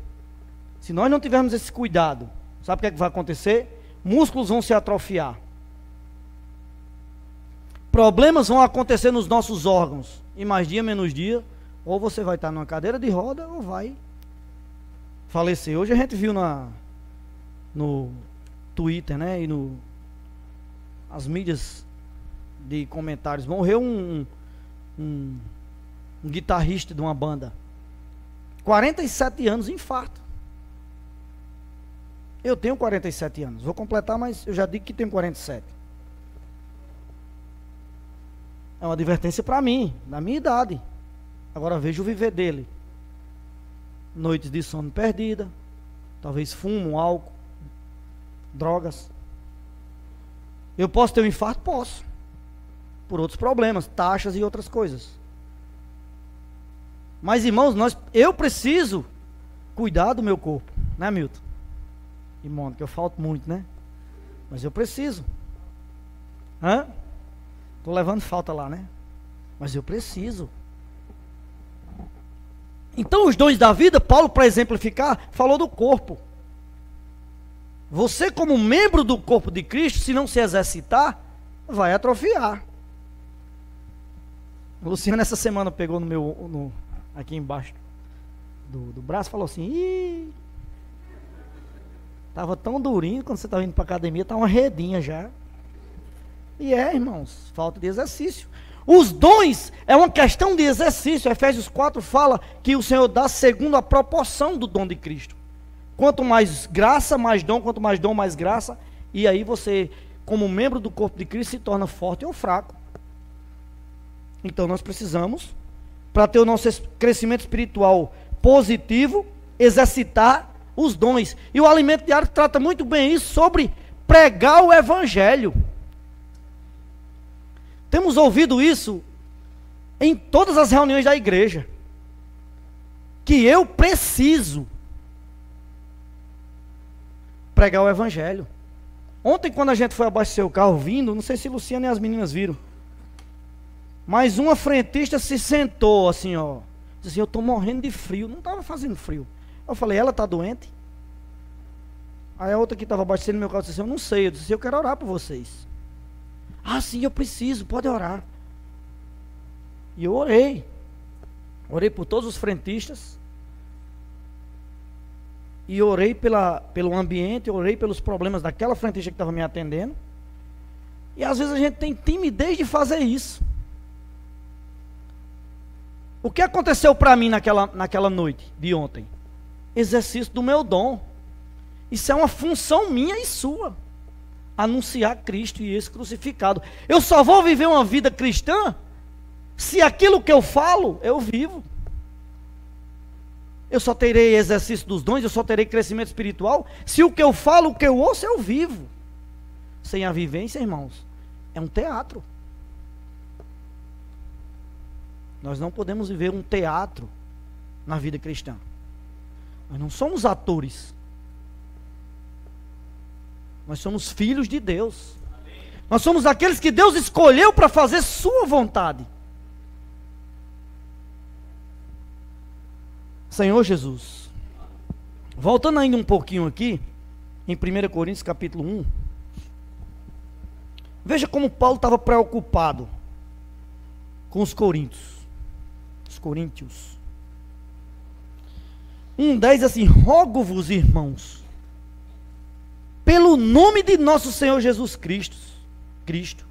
se nós não tivermos esse cuidado, sabe o que é que vai acontecer? Músculos vão se atrofiar. Problemas vão acontecer nos nossos órgãos. E mais dia, menos dia, ou você vai estar numa cadeira de roda, ou vai falecer. Hoje a gente viu no Twitter, né, e as mídias de comentários, morreu um guitarrista de uma banda, 47 anos, infarto. Eu tenho 47 anos, vou completar, mas eu já digo que tenho 47. É uma advertência para mim, da minha idade. Agora veja o viver dele. Noites de sono perdida, talvez fumo, álcool, drogas. Eu posso ter um infarto? Posso. Por outros problemas, taxas e outras coisas. Mas, irmãos, eu preciso cuidar do meu corpo, né, Milton? E Mônica, eu falto muito, né? Mas eu preciso. Estou levando falta lá, né? Mas eu preciso. Então, os dons da vida, Paulo, para exemplificar, falou do corpo. Você, como membro do corpo de Cristo, se não se exercitar, vai atrofiar. O Luciano, essa semana, pegou aqui embaixo do braço e falou assim: estava tão durinho, quando você estava indo para a academia, estava uma redinha já. E irmãos, falta de exercício. Os dons é uma questão de exercício. Efésios 4 fala que o Senhor dá segundo a proporção do dom de Cristo. Quanto mais graça, mais dom. Quanto mais dom, mais graça. E aí você, como membro do corpo de Cristo, se torna forte ou fraco. Então nós precisamos, para ter o nosso crescimento espiritual positivo, exercitar os dons. E o alimento diário trata muito bem isso, sobre pregar o evangelho. Temos ouvido isso em todas as reuniões da igreja. Que eu preciso pregar o evangelho. Ontem, quando a gente foi abastecer o carro vindo, não sei se Luciana e as meninas viram, mas uma frentista se sentou assim, ó. Disse assim: eu estou morrendo de frio. Não estava fazendo frio. Eu falei: ela está doente? Aí a outra que estava abastecendo meu carro disse assim: eu não sei. Eu disse assim: eu quero orar por vocês. Ah, sim, eu preciso, pode orar. E eu orei. Orei por todos os frentistas. E orei pelo ambiente, orei pelos problemas daquela frentista que estava me atendendo. E às vezes a gente tem timidez de fazer isso. O que aconteceu para mim naquela noite de ontem? Exercício do meu dom. Isso é uma função minha e sua. Anunciar Cristo e esse crucificado. Eu só vou viver uma vida cristã se aquilo que eu falo, eu vivo. Eu só terei exercício dos dons, eu só terei crescimento espiritual se o que eu falo, o que eu ouço, eu vivo. Sem a vivência, irmãos, é um teatro. Nós não podemos viver um teatro na vida cristã. Nós não somos atores. Nós somos filhos de Deus. Nós somos aqueles que Deus escolheu para fazer sua vontade. Senhor Jesus. Voltando ainda um pouquinho aqui, em 1 Coríntios capítulo 1, veja como Paulo estava preocupado com os coríntios. 1:10 assim: rogo-vos, irmãos, pelo nome de nosso Senhor Jesus Cristo,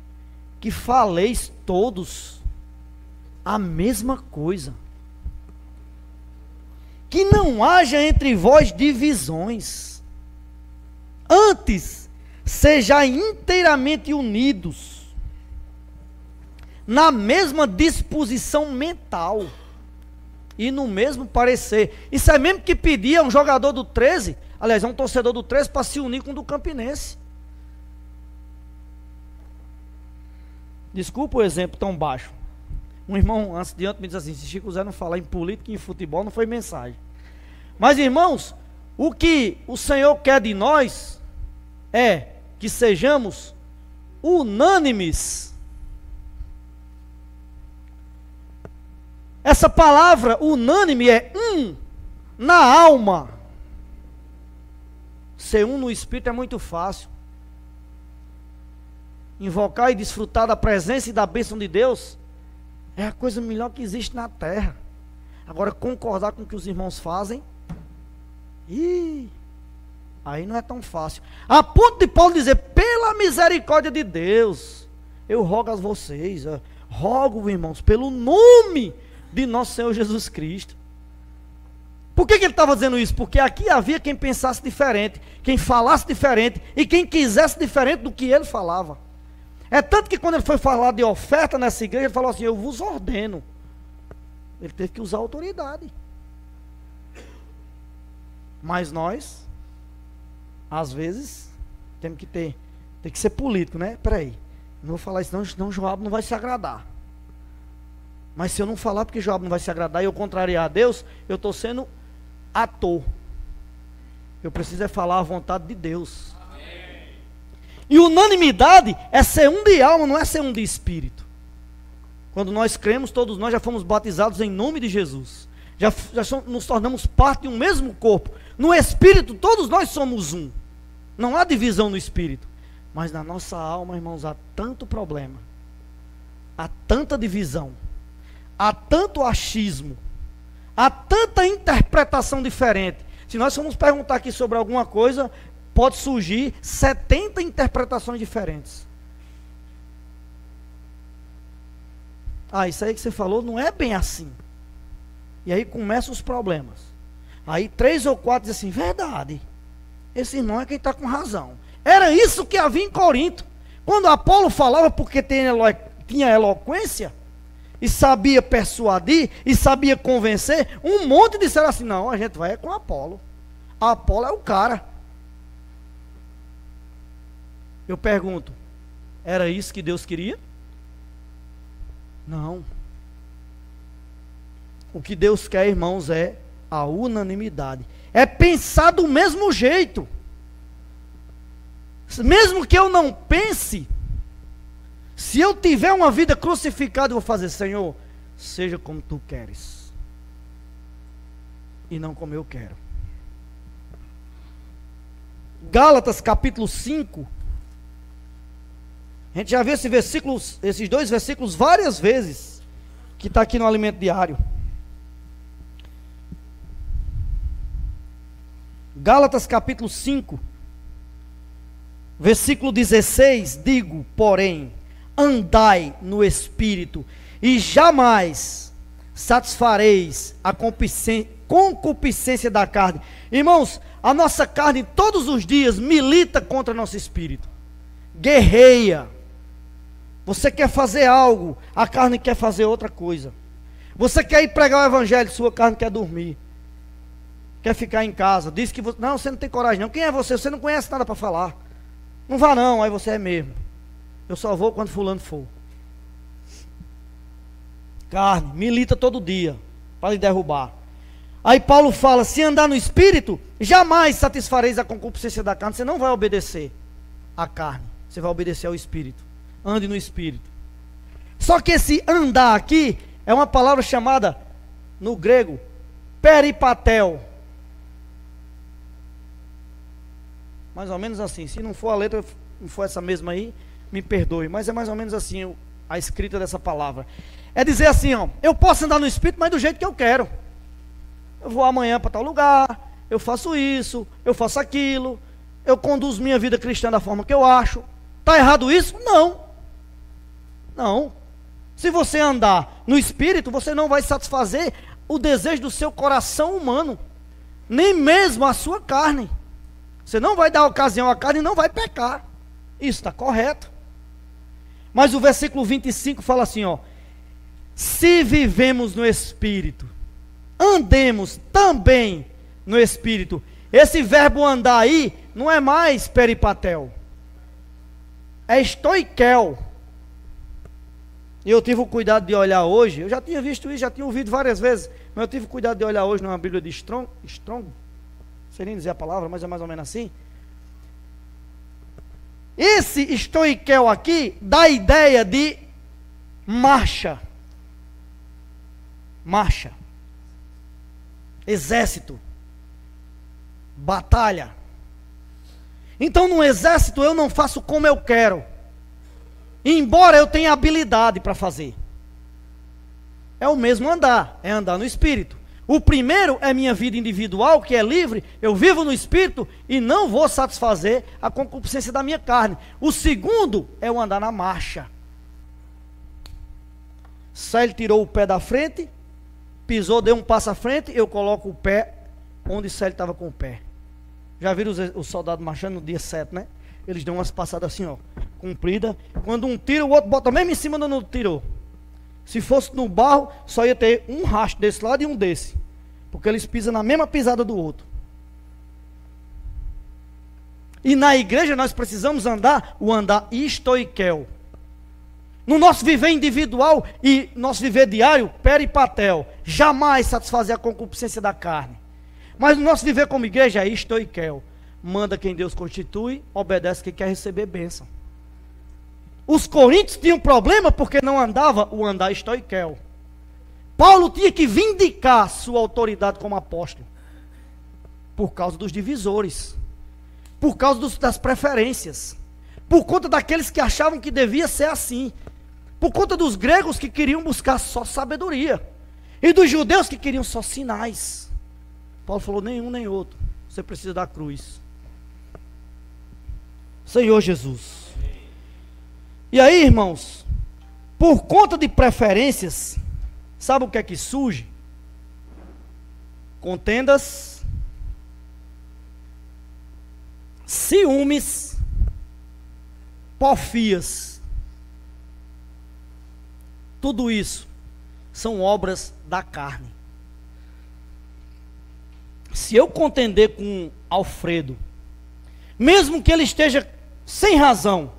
que faleis todos a mesma coisa, que não haja entre vós divisões, antes sejais inteiramente unidos na mesma disposição mental e no mesmo parecer. Isso é mesmo que pedia um jogador do 13, aliás, um torcedor do 13, para se unir com o do Campinense. Desculpa o exemplo tão baixo. Um irmão antes de me diz assim: se Chico Zé não falar em política e em futebol, não foi mensagem. Mas, irmãos, o que o Senhor quer de nós é que sejamos unânimes. Essa palavra unânime é na alma. Ser no espírito é muito fácil. Invocar e desfrutar da presença e da bênção de Deus é a coisa melhor que existe na terra. Agora, concordar com o que os irmãos fazem, aí não é tão fácil. A ponto de Paulo dizer: pela misericórdia de Deus, eu rogo a vocês, rogo, irmãos, pelo nome de nosso Senhor Jesus Cristo. Por que ele estava dizendo isso? Porque aqui havia quem pensasse diferente, quem falasse diferente e quem quisesse diferente do que ele falava. É tanto que quando ele foi falar de oferta nessa igreja, ele falou assim: eu vos ordeno. Ele teve que usar autoridade. Mas nós, às vezes, tem que ser político, né? Peraí, não vou falar isso não, senão Joab não vai se agradar. Mas se eu não falar porque Joab não vai se agradar e eu contrariar a Deus, eu estou sendo ator. Eu preciso é falar a vontade de Deus. Amém. E unanimidade é ser um de alma, não é ser um de espírito. Quando nós cremos, todos nós já fomos batizados em nome de Jesus. Já nos tornamos parte de um mesmo corpo. No espírito, todos nós somos um. Não há divisão no espírito. Mas na nossa alma, irmãos, há tanto problema. Há tanta divisão. Há tanto achismo, há tanta interpretação diferente. Se nós formos perguntar aqui sobre alguma coisa, pode surgir 70 interpretações diferentes. Isso aí que você falou não é bem assim. E aí começam os problemas. Aí 3 ou 4 dizem assim: verdade, esse irmão é quem está com razão. Era isso que havia em Corinto. Quando Apolo falava porque tinha eloquência, e sabia persuadir, e sabia convencer, um monte disseram assim: não, a gente vai com Apolo. Apolo é o cara. Eu pergunto: era isso que Deus queria? Não. O que Deus quer, irmãos, é a unanimidade. É pensar do mesmo jeito. Mesmo que eu não pense, se eu tiver uma vida crucificada, eu vou fazer: Senhor, seja como tu queres, e não como eu quero. Gálatas capítulo 5. A gente já viu esses 2 versículos várias vezes, que está aqui no Alimento Diário. Gálatas capítulo 5, versículo 16, digo, porém, andai no Espírito, e jamais satisfareis a concupiscência da carne. Irmãos, a nossa carne todos os dias milita contra nosso espírito, guerreia. Você quer fazer algo, a carne quer fazer outra coisa. Você quer ir pregar o evangelho, sua carne quer dormir, quer ficar em casa, diz que você não tem coragem não. Quem é você? Você não conhece nada para falar. Não vá não, aí você é mesmo. Eu só vou quando fulano for. Carne, milita todo dia para lhe derrubar. Aí Paulo fala: se andar no Espírito, jamais satisfareis a concupiscência da carne. Você não vai obedecer à carne, você vai obedecer ao Espírito. Ande no Espírito. Só que esse andar aqui é uma palavra chamada, no grego, peripatel. Mais ou menos assim. Se não for a letra, não for essa mesma aí, me perdoe. Mas é mais ou menos assim a escrita dessa palavra. É dizer assim, ó, eu posso andar no Espírito, mas do jeito que eu quero. Eu vou amanhã para tal lugar, eu faço isso, eu faço aquilo, eu conduzo minha vida cristã da forma que eu acho. Está errado isso? Não. Não. Se você andar no Espírito, você não vai satisfazer o desejo do seu coração humano, nem mesmo a sua carne. Você não vai dar ocasião à carne e não vai pecar. Isso está correto. Mas o versículo 25 fala assim, ó: se vivemos no Espírito, andemos também no Espírito. Esse verbo andar aí não é mais peripatel, é estoiquel. E eu tive o cuidado de olhar hoje, eu já tinha visto isso, já tinha ouvido várias vezes, mas eu tive o cuidado de olhar hoje numa Bíblia de Strong, não sei nem dizer a palavra, mas é mais ou menos assim. Esse estoiquel aqui dá a ideia de marcha, exército, batalha. Então no exército eu não faço como eu quero, embora eu tenha habilidade para fazer. É o mesmo andar, é andar no Espírito. O primeiro é minha vida individual, que é livre, eu vivo no Espírito e não vou satisfazer a concupiscência da minha carne. O segundo é o andar na marcha. Célio tirou o pé da frente, pisou, deu um passo à frente, eu coloco o pé onde Célio estava com o pé. Já viram os soldados marchando no dia 7, né? Eles dão umas passadas assim, ó, comprida. Quando um tira, o outro bota mesmo em cima do outro tirou. Se fosse no barro, só ia ter um rastro desse lado e um desse, porque eles pisam na mesma pisada do outro. E na igreja nós precisamos andar o andar estoiquel. No nosso viver individual e nosso viver diário, peripatel, jamais satisfazer a concupiscência da carne. Mas no nosso viver como igreja é estoiquel. Manda quem Deus constitui, obedece quem quer receber bênção. Os coríntios tinham problema porque não andava o andar estoiquel. Paulo tinha que vindicar sua autoridade como apóstolo, por causa dos divisores, por causa das preferências, por conta daqueles que achavam que devia ser assim, por conta dos gregos que queriam buscar só sabedoria, e dos judeus que queriam só sinais. Paulo falou, nenhum nem outro, você precisa da cruz. Senhor Jesus. E aí, irmãos, por conta de preferências, sabe o que é que surge? Contendas, ciúmes, porfias. Tudo isso são obras da carne. Se eu contender com Alfredo, mesmo que ele esteja sem razão,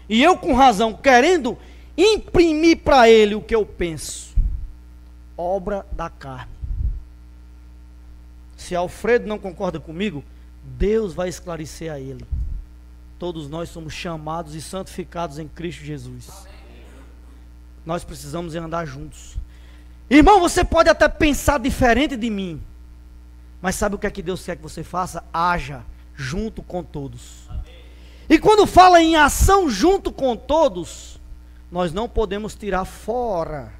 e eu com razão, querendo imprimir para ele o que eu penso, obra da carne. Se Alfredo não concorda comigo, Deus vai esclarecer a ele. Todos nós somos chamados e santificados em Cristo Jesus. Nós precisamos andar juntos. Irmão, você pode até pensar diferente de mim, mas sabe o que é que Deus quer que você faça? Haja junto com todos. E quando fala em ação junto com todos, nós não podemos tirar fora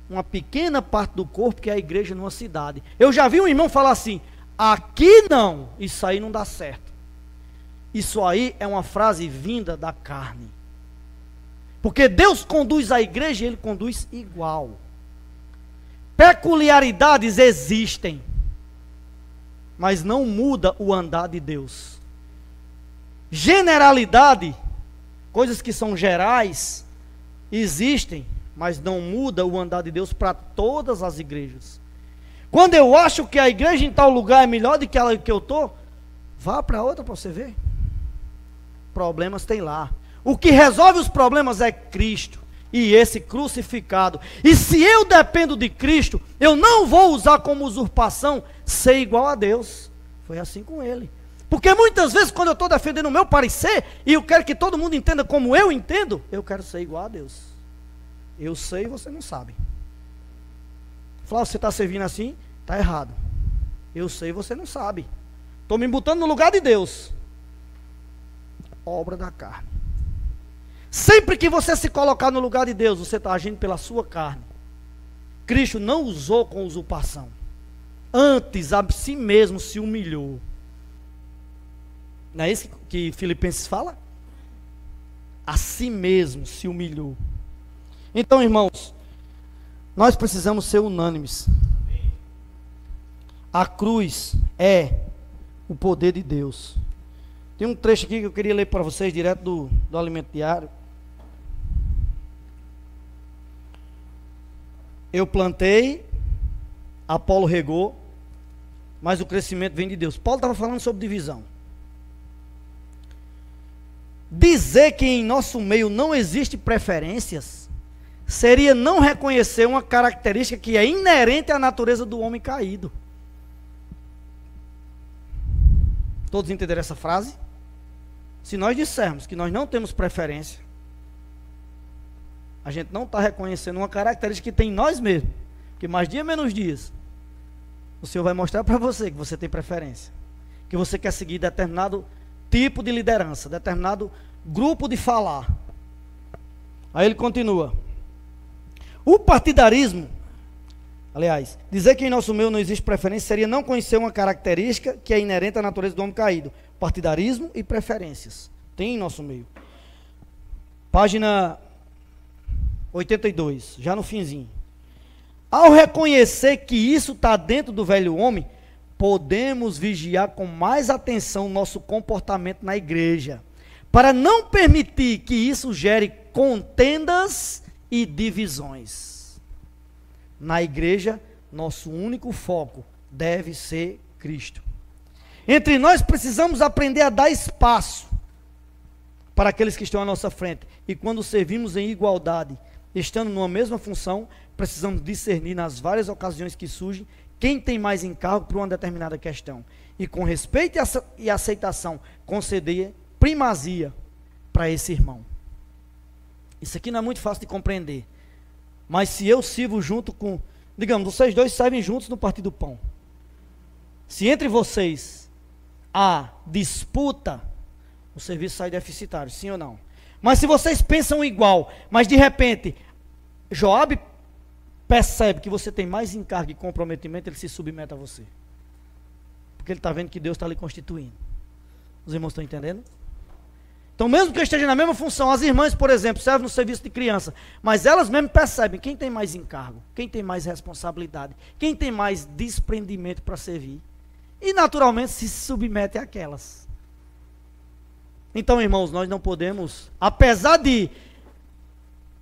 uma pequena parte do corpo, que é a igreja numa cidade. Eu já vi um irmão falar assim, aqui não, isso aí não dá certo. Isso aí é uma frase vinda da carne. Porque Deus conduz a igreja e Ele conduz igual. Peculiaridades existem, mas não muda o andar de Deus. Generalidade, coisas que são gerais, existem, mas não muda o andar de Deus para todas as igrejas. Quando eu acho que a igreja em tal lugar é melhor do que a que eu estou, vá para outra para você ver. Problemas tem lá. O que resolve os problemas é Cristo e esse crucificado. E se eu dependo de Cristo, eu não vou usar como usurpação ser igual a Deus. Foi assim com ele. Porque muitas vezes quando eu estou defendendo o meu parecer, e eu quero que todo mundo entenda como eu entendo, eu quero ser igual a Deus. Eu sei e você não sabe. Flávio, você está servindo assim? Está errado. Eu sei, você não sabe. Estou me botando no lugar de Deus. Obra da carne. Sempre que você se colocar no lugar de Deus, você está agindo pela sua carne. Cristo não usou com usurpação. Antes, a si mesmo se humilhou. Não é isso que Filipenses fala? A si mesmo se humilhou. Então, irmãos, nós precisamos ser unânimes. A cruz é o poder de Deus. Tem um trecho aqui que eu queria ler para vocês, direto do Alimento Diário. Eu plantei, Apolo regou, mas o crescimento vem de Deus. Paulo estava falando sobre divisão. Dizer que em nosso meio não existe preferências seria não reconhecer uma característica que é inerente à natureza do homem caído. Todos entenderam essa frase? Se nós dissermos que nós não temos preferência, a gente não está reconhecendo uma característica que tem em nós mesmos. Que mais dia menos dias, o Senhor vai mostrar para você que você tem preferência. Que você quer seguir determinado tipo de liderança, determinado grupo de falar. Aí ele continua. O partidarismo, aliás, dizer que em nosso meio não existe preferência seria não conhecer uma característica que é inerente à natureza do homem caído. Partidarismo e preferências. Tem em nosso meio. Página 82, já no finzinho. Ao reconhecer que isso está dentro do velho homem, podemos vigiar com mais atenção o nosso comportamento na igreja, para não permitir que isso gere contendas e divisões. Na igreja, nosso único foco deve ser Cristo. Entre nós precisamos aprender a dar espaço para aqueles que estão à nossa frente. E quando servimos em igualdade, estando numa mesma função, precisamos discernir nas várias ocasiões que surgem quem tem mais encargo para uma determinada questão. E com respeito e aceitação, conceder primazia para esse irmão. Isso aqui não é muito fácil de compreender. Mas se eu sirvo junto com, digamos, vocês dois servem juntos no Partido do Pão. Se entre vocês há disputa, o serviço sai deficitário, sim ou não? Mas se vocês pensam igual, mas de repente Joabe percebe que você tem mais encargo e comprometimento, ele se submete a você. Porque ele está vendo que Deus está lhe constituindo. Os irmãos estão entendendo? Então, mesmo que eu esteja na mesma função, as irmãs, por exemplo, servem no serviço de criança, mas elas mesmo percebem quem tem mais encargo, quem tem mais responsabilidade, quem tem mais desprendimento para servir. E naturalmente se submete àquelas. Então, irmãos, nós não podemos, apesar de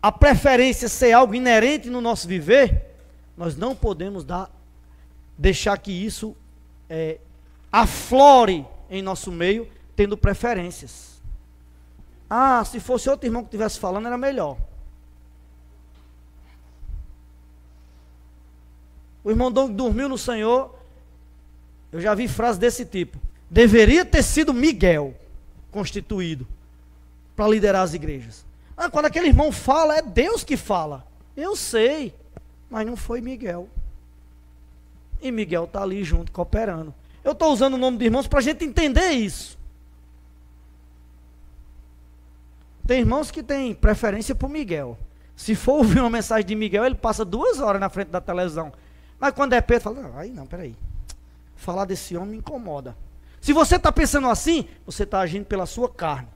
a preferência ser algo inerente no nosso viver, nós não podemos deixar que isso aflore em nosso meio, tendo preferências. Ah, se fosse outro irmão que estivesse falando, era melhor. O irmão Dom dormiu no Senhor, eu já vi frases desse tipo. Deveria ter sido Miguel constituído para liderar as igrejas. Ah, quando aquele irmão fala, é Deus que fala. Eu sei, mas não foi Miguel. E Miguel está ali junto, cooperando. Eu estou usando o nome de irmãos para a gente entender isso. Tem irmãos que têm preferência por Miguel. Se for ouvir uma mensagem de Miguel, ele passa 2 horas na frente da televisão. Mas quando é Pedro, fala, aí não, peraí. Falar desse homem me incomoda. Se você está pensando assim, você está agindo pela sua carne.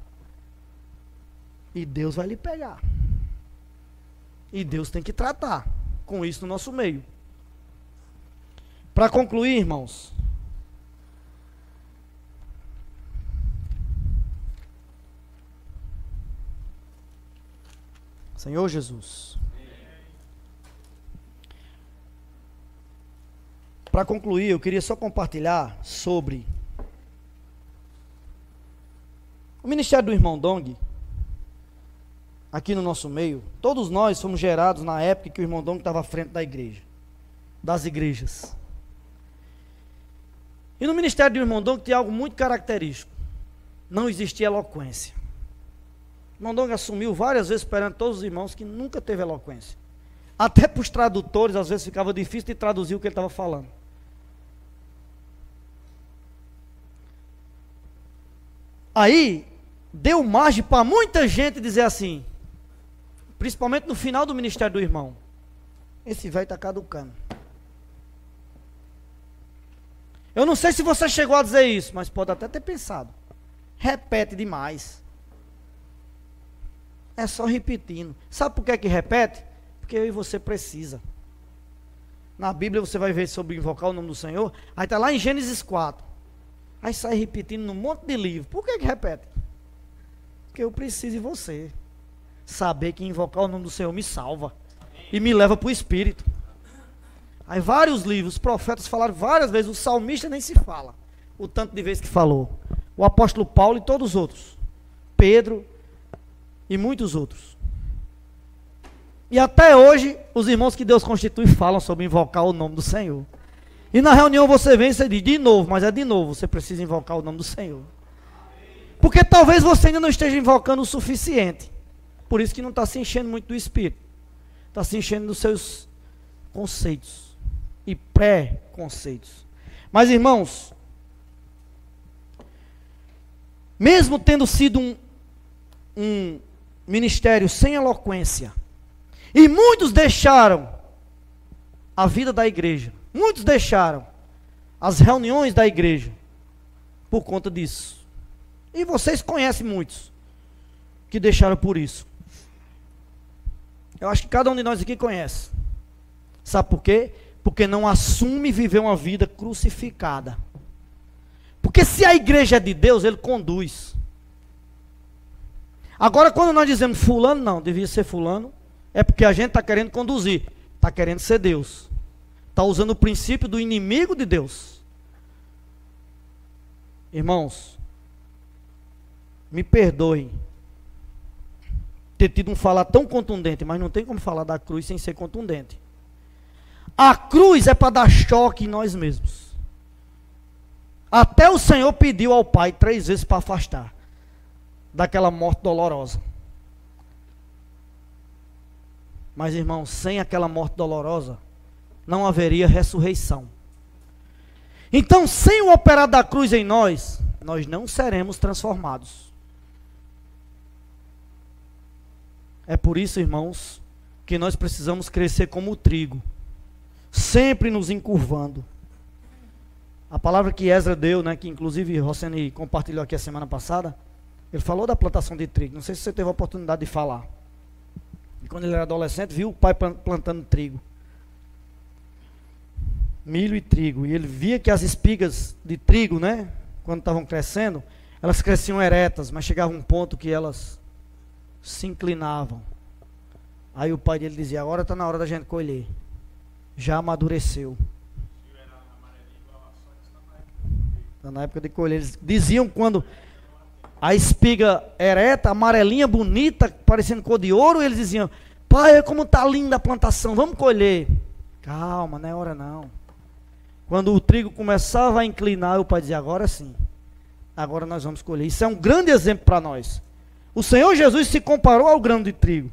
E Deus vai lhe pegar. E Deus tem que tratar com isso no nosso meio. Para concluir, irmãos. Senhor Jesus. Para concluir, eu queria só compartilhar sobre o ministério do irmão Dong, aqui no nosso meio. Todos nós fomos gerados na época que o irmão Dong estava à frente da igreja, das igrejas. E no ministério do irmão Dong tinha algo muito característico. Não existia eloquência. O irmão Dong assumiu várias vezes perante todos os irmãos que nunca teve eloquência. Até para os tradutores, às vezes ficava difícil de traduzir o que ele estava falando. Aí, deu margem para muita gente dizer assim, principalmente no final do ministério do irmão: esse velho está caducando. Eu não sei se você chegou a dizer isso, mas pode até ter pensado. Repete demais. É só repetindo. Sabe por que repete? Porque eu e você precisa. Na Bíblia você vai ver sobre invocar o nome do Senhor. Aí está lá em Gênesis 4. Aí sai repetindo num monte de livro. Por que repete? Porque eu preciso de você saber que invocar o nome do Senhor me salva e me leva para o Espírito. Aí vários livros, os profetas falaram várias vezes, o salmista nem se fala, o tanto de vezes que falou. O apóstolo Paulo e todos os outros. Pedro e muitos outros. E até hoje, os irmãos que Deus constitui falam sobre invocar o nome do Senhor. E na reunião você vem e você diz, de novo, mas é de novo, você precisa invocar o nome do Senhor. Porque talvez você ainda não esteja invocando o suficiente. Por isso que não está se enchendo muito do Espírito. Está se enchendo dos seus conceitos e pré-conceitos. Mas irmãos, mesmo tendo sido um ministério sem eloquência, e muitos deixaram a vida da igreja, muitos deixaram as reuniões da igreja por conta disso. E vocês conhecem muitos que deixaram por isso. Eu acho que cada um de nós aqui conhece. Sabe por quê? Porque não assume viver uma vida crucificada. Porque se a igreja é de Deus, Ele conduz. Agora, quando nós dizemos fulano, não, devia ser fulano, é porque a gente está querendo conduzir, está querendo ser Deus, está usando o princípio do inimigo de Deus. Irmãos, me perdoem ter tido um falar tão contundente, mas não tem como falar da cruz sem ser contundente. A cruz é para dar choque em nós mesmos. Até o Senhor pediu ao Pai 3 vezes para afastar daquela morte dolorosa. Mas irmãos, sem aquela morte dolorosa, não haveria ressurreição. Então, sem o operar da cruz em nós, nós não seremos transformados. É por isso, irmãos, que nós precisamos crescer como o trigo, sempre nos encurvando. A palavra que Ezra deu, né, que inclusive Rosseni compartilhou aqui a semana passada, ele falou da plantação de trigo. Não sei se você teve a oportunidade de falar. E quando ele era adolescente, viu o pai plantando trigo, milho e trigo. E ele via que as espigas de trigo, né, quando estavam crescendo, elas cresciam eretas, mas chegava um ponto que elas se inclinavam. Aí o pai dele dizia: agora está na hora da gente colher. Já amadureceu. Então, na época de colher, eles diziam quando a espiga ereta, amarelinha, bonita, parecendo cor de ouro, eles diziam: pai, como está linda a plantação, vamos colher. Calma, não é hora não. Quando o trigo começava a inclinar, o pai dizia: agora sim, agora nós vamos colher. Isso é um grande exemplo para nós. O Senhor Jesus se comparou ao grão de trigo.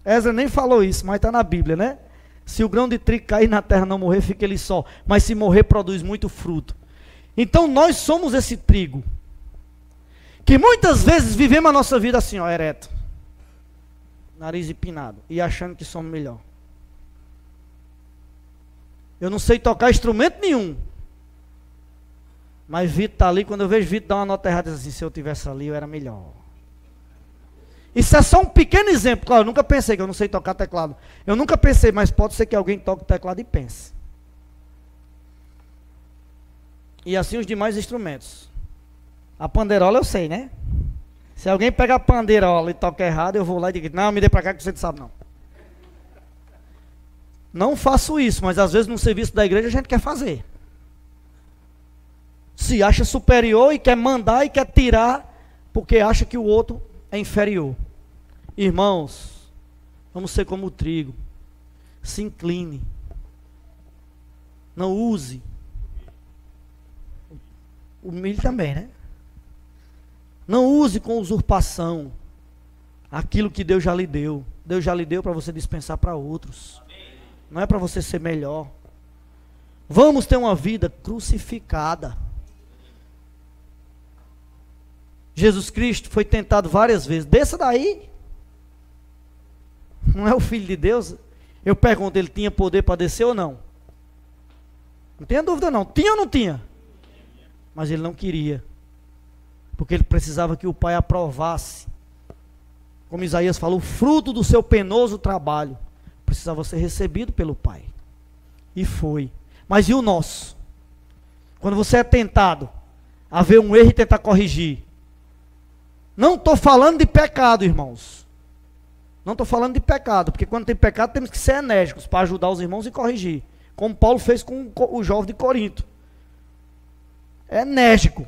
Ezra nem falou isso, mas está na Bíblia, né? Se o grão de trigo cair na terra não morrer, fica ele só. Mas se morrer, produz muito fruto. Então nós somos esse trigo, que muitas vezes vivemos a nossa vida assim, ó, ereto, nariz empinado, e achando que somos melhor. Eu não sei tocar instrumento nenhum, mas Vitor está ali. Quando eu vejo Vitor dar uma nota errada, diz assim: se eu tivesse ali eu era melhor. Isso é só um pequeno exemplo. Claro, eu nunca pensei que eu não sei tocar teclado. Eu nunca pensei, mas pode ser que alguém toque teclado e pense. E assim os demais instrumentos. A panderola eu sei, né? Se alguém pegar a panderola e toca errado, eu vou lá e digo: não, me dê para cá que você não sabe não. Não faço isso, mas às vezes no serviço da igreja a gente quer fazer. Se acha superior e quer mandar e quer tirar, porque acha que o outro é inferior. Irmãos, vamos ser como o trigo. Se incline. Não use. O milho também, né? Não use com usurpação aquilo que Deus já lhe deu. Deus já lhe deu para você dispensar para outros. Não é para você ser melhor. Vamos ter uma vida crucificada. Jesus Cristo foi tentado várias vezes. Desça daí. Não é o Filho de Deus? Eu pergunto, ele tinha poder para descer ou não? Não tenha dúvida não. Tinha ou não tinha? Mas ele não queria. Porque ele precisava que o Pai aprovasse. Como Isaías falou, o fruto do seu penoso trabalho precisava ser recebido pelo Pai. E foi. Mas e o nosso? Quando você é tentado a ver um erro e tentar corrigir. Não estou falando de pecado, irmãos. Não estou falando de pecado, porque quando tem pecado temos que ser enérgicos para ajudar os irmãos e corrigir. Como Paulo fez com o jovem de Corinto. É enérgico.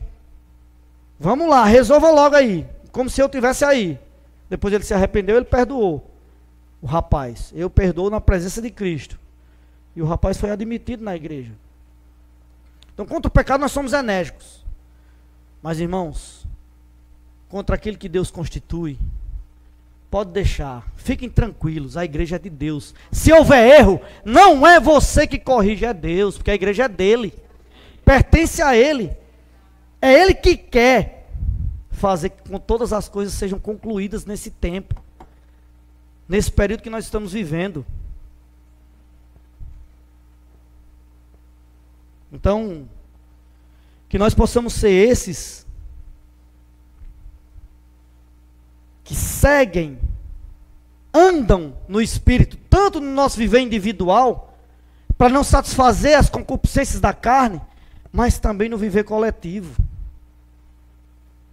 Vamos lá, resolva logo aí. Como se eu tivesse aí. Depois ele se arrependeu, ele perdoou. O rapaz, eu perdoo na presença de Cristo. E o rapaz foi admitido na igreja. Então contra o pecado nós somos enérgicos. Mas irmãos, contra aquele que Deus constitui, pode deixar, fiquem tranquilos, a igreja é de Deus. Se houver erro, não é você que corrige, é Deus, porque a igreja é dele, pertence a ele. É ele que quer fazer com que todas as coisas sejam concluídas nesse tempo, nesse período que nós estamos vivendo. Então, que nós possamos ser esses que seguem, andam no Espírito, tanto no nosso viver individual, para não satisfazer as concupiscências da carne, mas também no viver coletivo.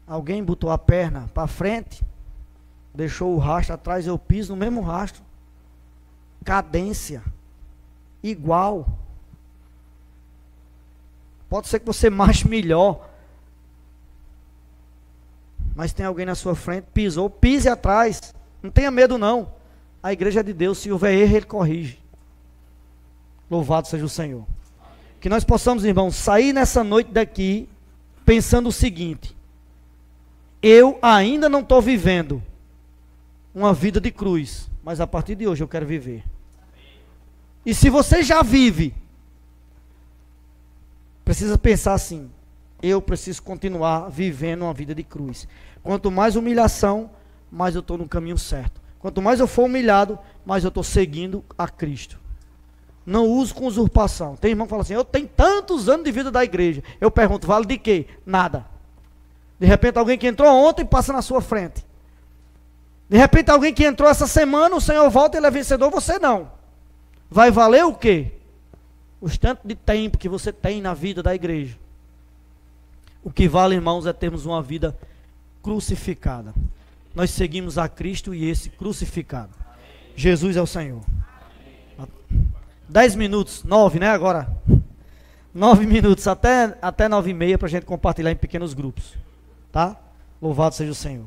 Alguém botou a perna para frente, deixou o rastro atrás, eu piso no mesmo rastro. Cadência, igual. Pode ser que você marche melhor, mas tem alguém na sua frente, pisou, pise atrás. Não tenha medo não. A igreja é de Deus, se houver erro, ele corrige. Louvado seja o Senhor. Que nós possamos, irmãos, sair nessa noite daqui, pensando o seguinte: eu ainda não estou vivendo uma vida de cruz, mas a partir de hoje eu quero viver. E se você já vive, precisa pensar assim: eu preciso continuar vivendo uma vida de cruz. Quanto mais humilhação, mais eu estou no caminho certo. Quanto mais eu for humilhado, mais eu estou seguindo a Cristo. Não uso com usurpação. Tem irmão que fala assim: eu tenho tantos anos de vida da igreja. Eu pergunto, vale de quê? Nada. De repente alguém que entrou ontem passa na sua frente. De repente alguém que entrou essa semana, o Senhor volta e ele é vencedor, você não. Vai valer o quê? O tanto de tempo que você tem na vida da igreja. O que vale, irmãos, é termos uma vida crucificada. Nós seguimos a Cristo e esse crucificado. Jesus é o Senhor. 10 minutos, 9, né, agora? 9 minutos, até 9h30 para a gente compartilhar em pequenos grupos. Tá? Louvado seja o Senhor.